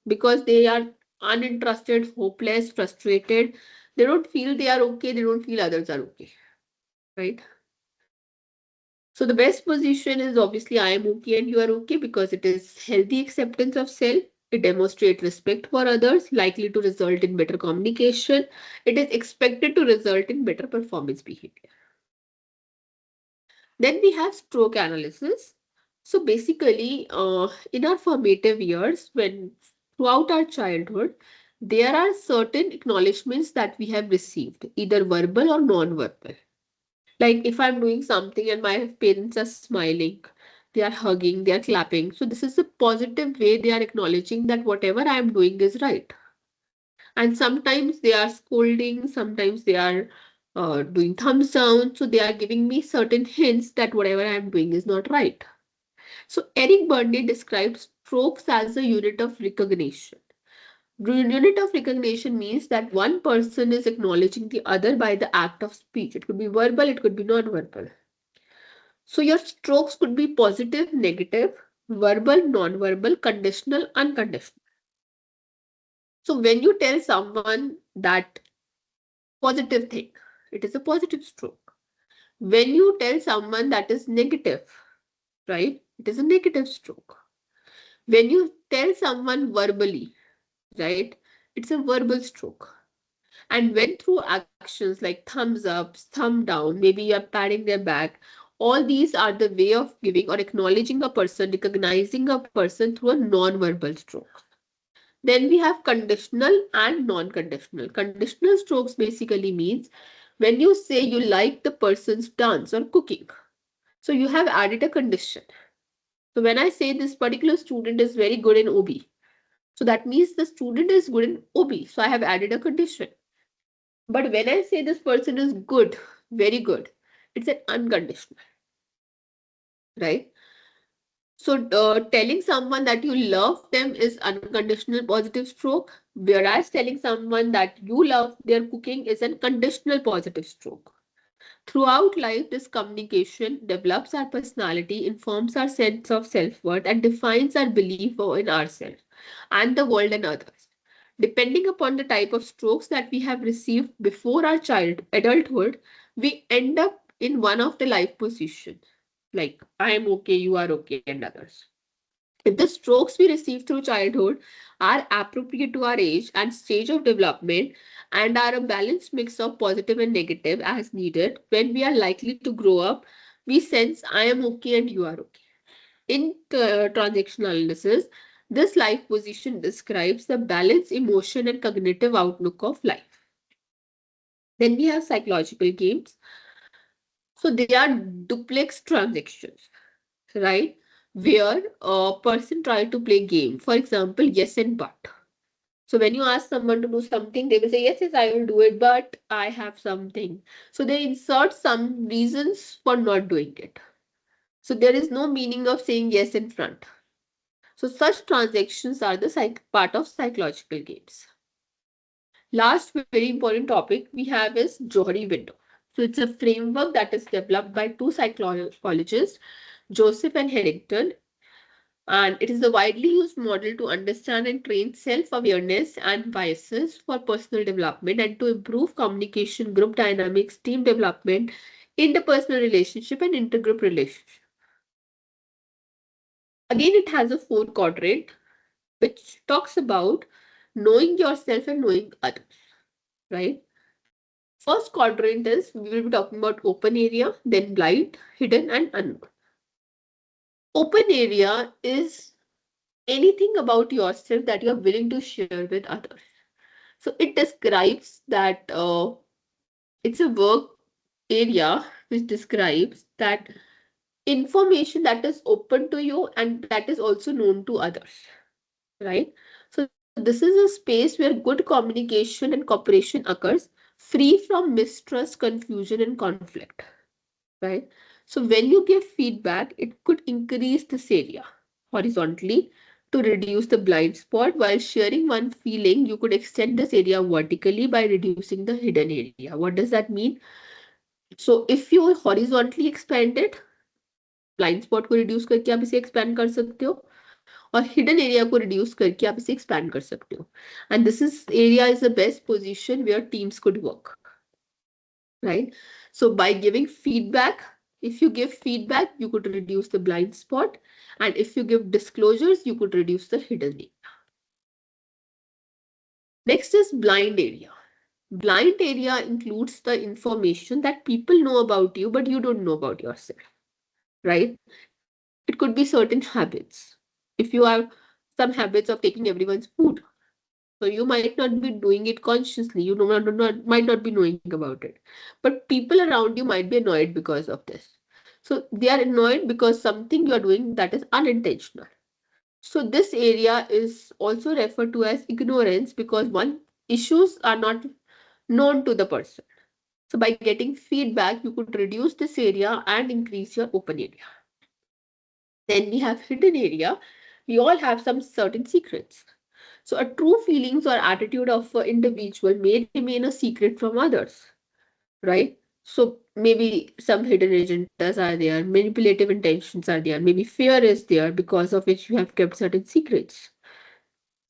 because they are uninterested, hopeless, frustrated. They don't feel they are okay. They don't feel others are okay, right? So the best position is obviously I am okay and you are okay because it is healthy acceptance of self. It demonstrates respect for others, likely to result in better communication. It is expected to result in better performance behavior. Then we have stroke analysis. So basically, in our formative years, when throughout our childhood, there are certain acknowledgements that we have received, either verbal or non-verbal. Like if I'm doing something and my parents are smiling, they are hugging, they are clapping. So this is a positive way they are acknowledging that whatever I am doing is right. And sometimes they are scolding, sometimes they are doing thumbs down. So they are giving me certain hints that whatever I am doing is not right. So Eric Burney described strokes as a unit of recognition. Unit of recognition means that one person is acknowledging the other by the act of speech. It could be verbal, it could be non-verbal. So your strokes could be positive, negative, verbal, non-verbal, conditional, unconditional. So when you tell someone that positive thing, it is a positive stroke. When you tell someone that is negative, right, it is a negative stroke. When you tell someone verbally, right, it's a verbal stroke. And when through actions like thumbs up, thumb down, maybe you're patting their back, all these are the way of giving or acknowledging a person, recognizing a person through a non-verbal stroke. Then we have conditional and non-conditional. Conditional strokes basically means when you say you like the person's dance or cooking. So you have added a condition. So when I say this particular student is very good in OB, so that means the student is good in OB. So I have added a condition. But when I say this person is good, very good, it's an unconditional, right? So telling someone that you love them is unconditional positive stroke, whereas telling someone that you love their cooking is a conditional positive stroke. Throughout life, this communication develops our personality, informs our sense of self-worth, and defines our belief in ourselves and the world and others. Depending upon the type of strokes that we have received before our adulthood, we end up in one of the life positions, like I am okay, you are okay, and others. If the strokes we receive through childhood are appropriate to our age and stage of development and are a balanced mix of positive and negative as needed, when we are likely to grow up, we sense I am okay and you are okay. In transactional analysis, this life position describes the balanced emotion and cognitive outlook of life. Then we have psychological games. So they are duplex transactions, right? Where a person tries to play game. For example, yes and but. So when you ask someone to do something, they will say, yes, yes, I will do it, but I have something. So they insert some reasons for not doing it. So there is no meaning of saying yes in front. So such transactions are the part of psychological games. Last very important topic we have is Johari window. So it's a framework that is developed by two psychologists, Joseph and Harrington, and it is a widely used model to understand and train self-awareness and biases for personal development and to improve communication, group dynamics, team development, interpersonal relationship, and intergroup relationship. Again, it has a four quadrant which talks about knowing yourself and knowing others, right? First quadrant is we will be talking about open area, then blind, hidden, and unknown. Open area is anything about yourself that you are willing to share with others. So it describes that it's a work area which describes that information that is open to you and that is also known to others, right? So this is a space where good communication and cooperation occurs free from mistrust, confusion, and conflict, right? So when you give feedback, it could increase this area horizontally to reduce the blind spot. While sharing one feeling, you could extend this area vertically by reducing the hidden area. What does that mean? So if you horizontally expand it, blind spot को reduce करके आप इसे expand कर सकते हो और hidden area को reduce करके आप इसे expand कर सकते हो. And this is area is the best position where teams could work, right? So by giving feedback, if you give feedback, you could reduce the blind spot. And if you give disclosures, you could reduce the hidden area. Next is blind area. Blind area includes the information that people know about you, but you don't know about yourself, right? It could be certain habits. If you have some habits of taking everyone's food, so you might not be doing it consciously, you might not be knowing about it. But people around you might be annoyed because of this. So they are annoyed because something you are doing that is unintentional. So this area is also referred to as ignorance because one issues are not known to the person. So by getting feedback, you could reduce this area and increase your open area. Then we have hidden area. We all have some certain secrets. So a true feelings or attitude of an individual may remain a secret from others, right? So maybe some hidden agendas are there, manipulative intentions are there, maybe fear is there because of which you have kept certain secrets.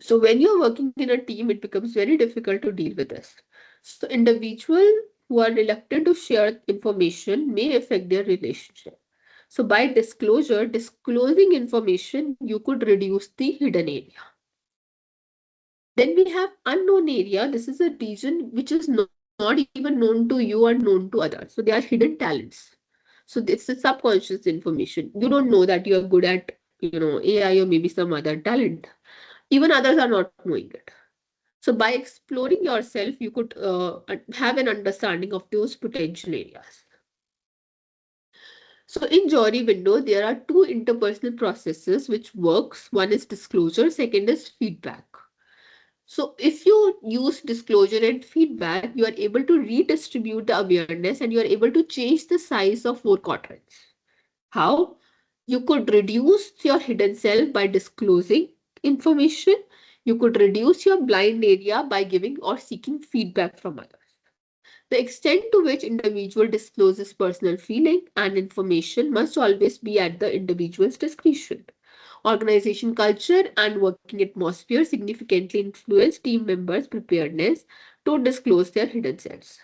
So when you're working in a team, it becomes very difficult to deal with this. So individuals who are reluctant to share information may affect their relationship. So by disclosure, disclosing information, you could reduce the hidden area. Then we have unknown area. This is a region which is not even known to you or known to others. So they are hidden talents. So it's a subconscious information. You don't know that you are good at, AI or maybe some other talent. Even others are not knowing it. So by exploring yourself, you could have an understanding of those potential areas. So in jury window, there are two interpersonal processes which works. One is disclosure, second is feedback. So if you use disclosure and feedback, you are able to redistribute the awareness and you are able to change the size of four quadrants. How? You could reduce your hidden self by disclosing information. You could reduce your blind area by giving or seeking feedback from others. The extent to which individual discloses personal feeling and information must always be at the individual's discretion. Organization culture and working atmosphere significantly influence team members' preparedness to disclose their hidden selves.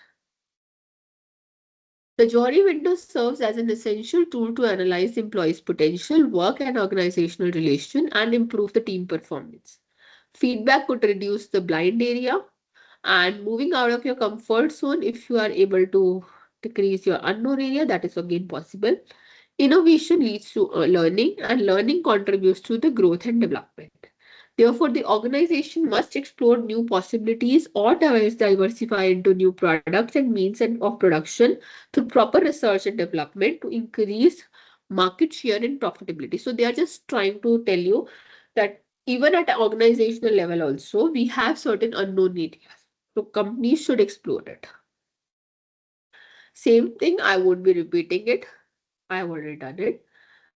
The jury window serves as an essential tool to analyze employees' potential, work and organizational relation, and improve the team performance. Feedback could reduce the blind area and moving out of your comfort zone. If you are able to decrease your unknown area, that is again possible. Innovation leads to learning, and learning contributes to the growth and development. Therefore, the organization must explore new possibilities or diversify into new products and means of production through proper research and development to increase market share and profitability. So they are just trying to tell you that even at an organizational level also, we have certain unknown areas. So companies should explore it. Same thing, I won't be repeating it. I've already done it.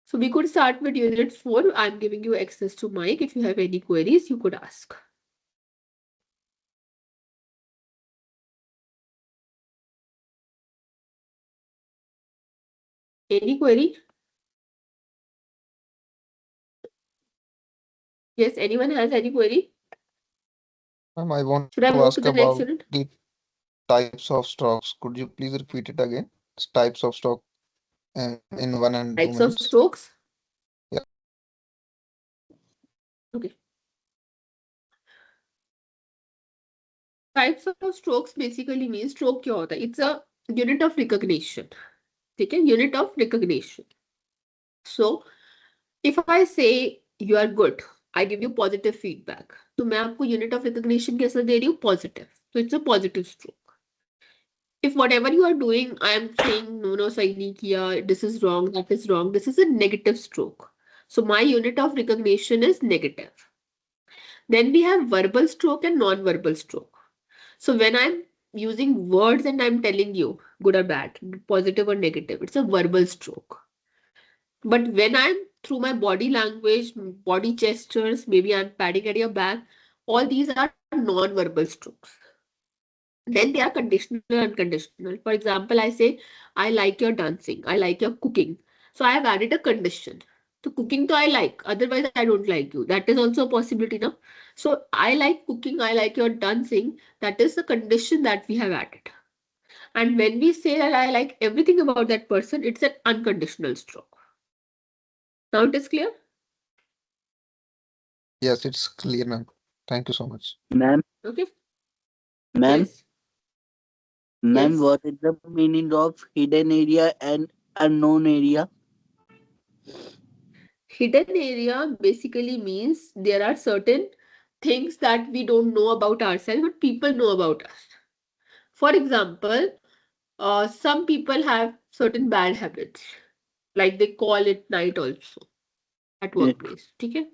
So we could start with unit 4. I'm giving you access to mic. If you have any queries, you could ask. Any query? Yes, anyone has any query? Ma'am, I want Should I to move to ask the next about unit? the types of stocks. Could you please repeat it again? Types of stock in 1 and 2 Types of minutes. strokes? Yeah. Okay. Types of strokes basically means stroke क्या होता है? It's a unit of recognition. ठीक है? Unit of recognition. So, if I say you are good, I give you positive feedback. तो मैं आपको unit of recognition कैसे दे रही हूँ? Positive. So it's a positive stroke. If whatever you are doing, I am saying no, सही नहीं किया, this is wrong, that is wrong, this is a negative stroke. So my unit of recognition is negative. Then we have verbal stroke and non-verbal stroke. So when I'm using words and I'm telling you good or bad, positive or negative, it's a verbal stroke. But when I'm through my body language, body gestures, maybe I'm patting at your back, all these are non-verbal strokes. Then they are conditional and unconditional. For example, I say, I like your dancing, I like your cooking. So I have added a condition. So cooking to I like, otherwise I don't like you. That is also a possibility now. So I like cooking, I like your dancing. That is the condition that we have added. And when we say that I like everything about that person, it's an unconditional stroke. Now it is clear? Yes, it's clear, ma'am. Thank you so much. Ma'am, Okay. ma'am, Yes. ma'am, Yes. what is the meaning of hidden area and unknown area? Hidden area basically means there are certain things that we don't know about ourselves, but people know about us. For example, some people have certain bad habits, like they call at night also at Eh, workplace. ठीक है?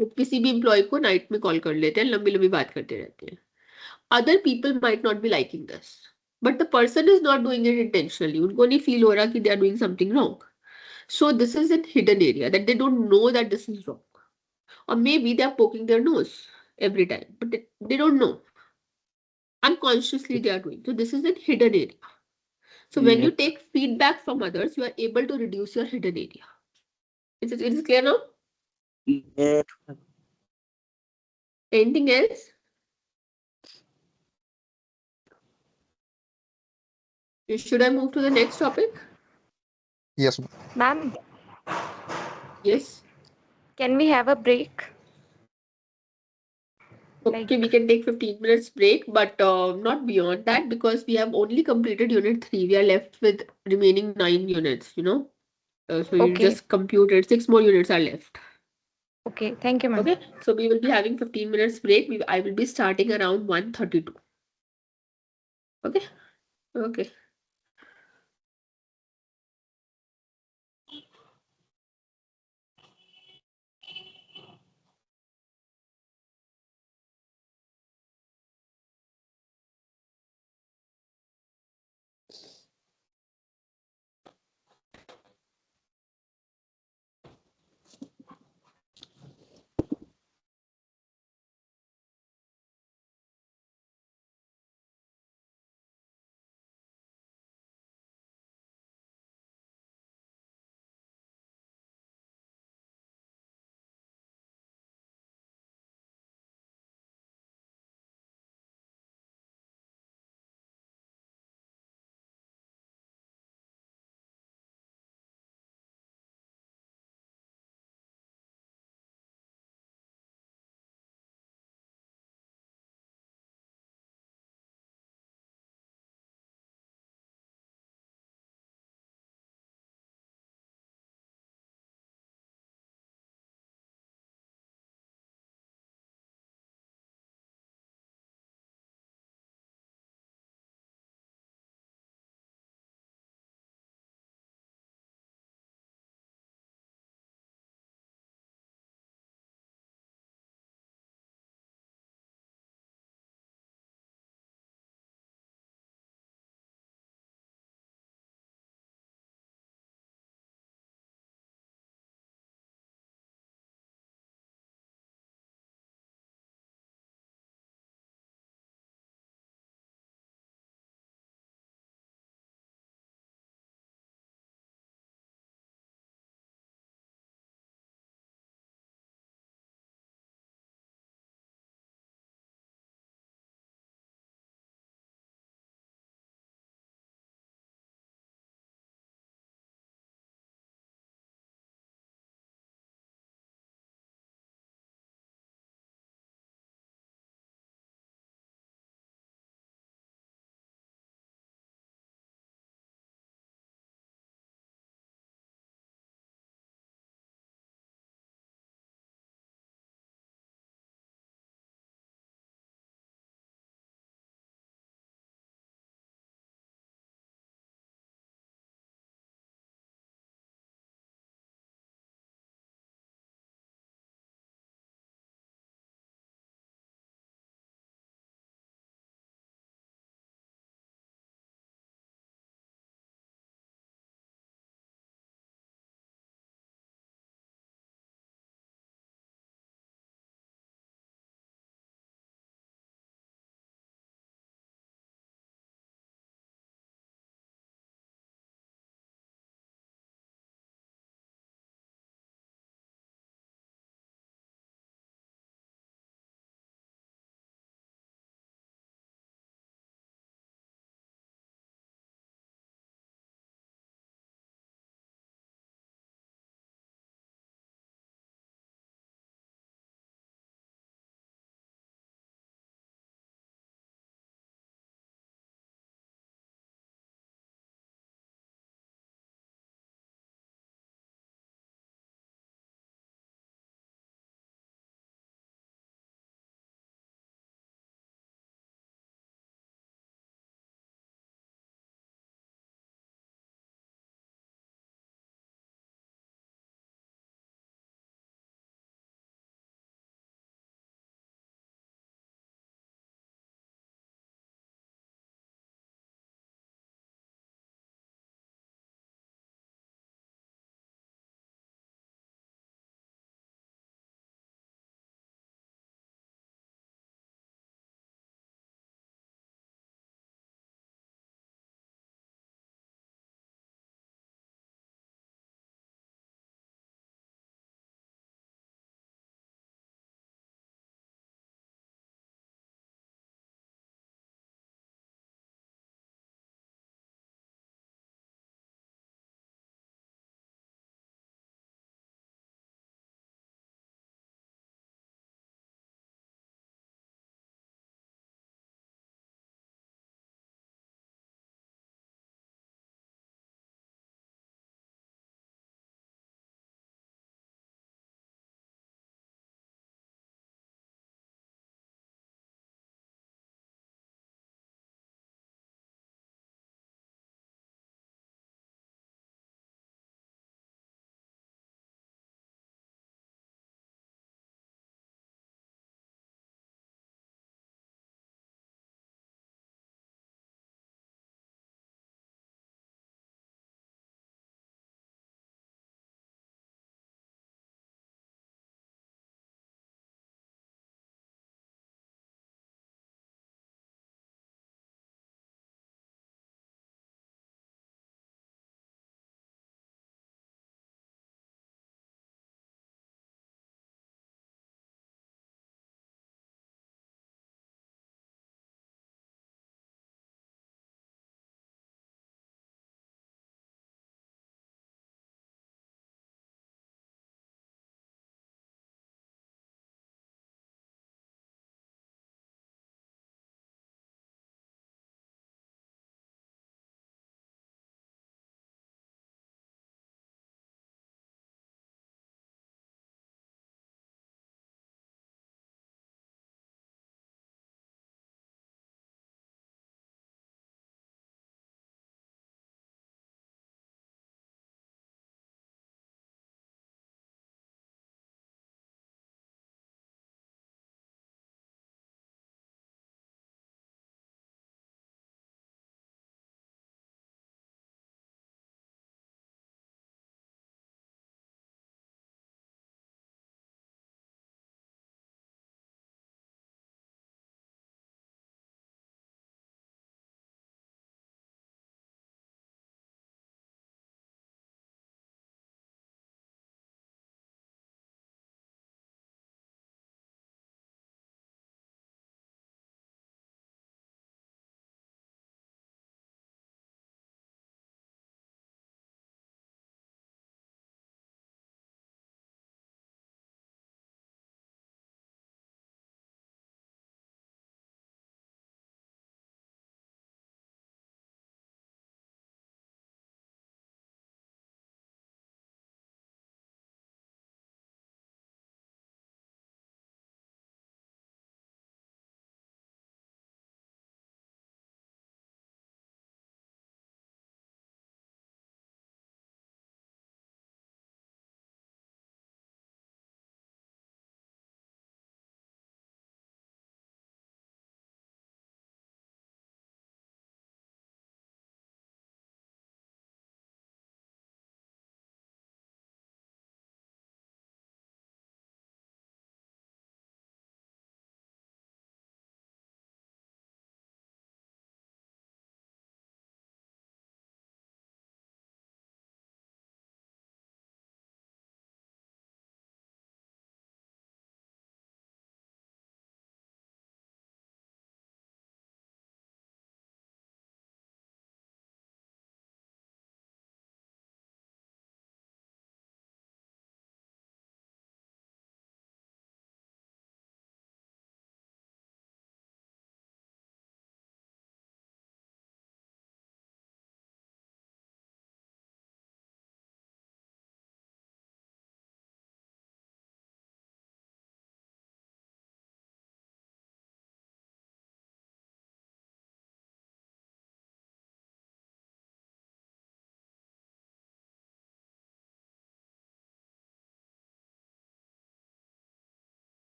वो किसी भी employ को night में call कर लेते हैं, लंबी लंबी बात करते रहते हैं. Other people might not be liking this, but the person is not doing it intentionally. उनको नहीं feel हो रहा कि they are doing something wrong. So this is a hidden area that they don't know that this is wrong. Or maybe they're poking their nose every time, but they don't know. Unconsciously they are doing. So this is a hidden area. So when you Yes, take feedback from others, you are able to reduce your hidden area. Is it clear now? yes, Anything else? Should I move to the next topic? Yes, ma'am. Ma'am, Yes. can we have a break? Okay, we can take 15 minutes break, but not beyond that because we have only completed unit 3. We are left with remaining 9 units, you know. So you Okay. just computed 6 more units are left. Okay, thank you, ma'am. Okay, so we will be having 15 minutes break. I will be starting around 1:32. Okay, okay.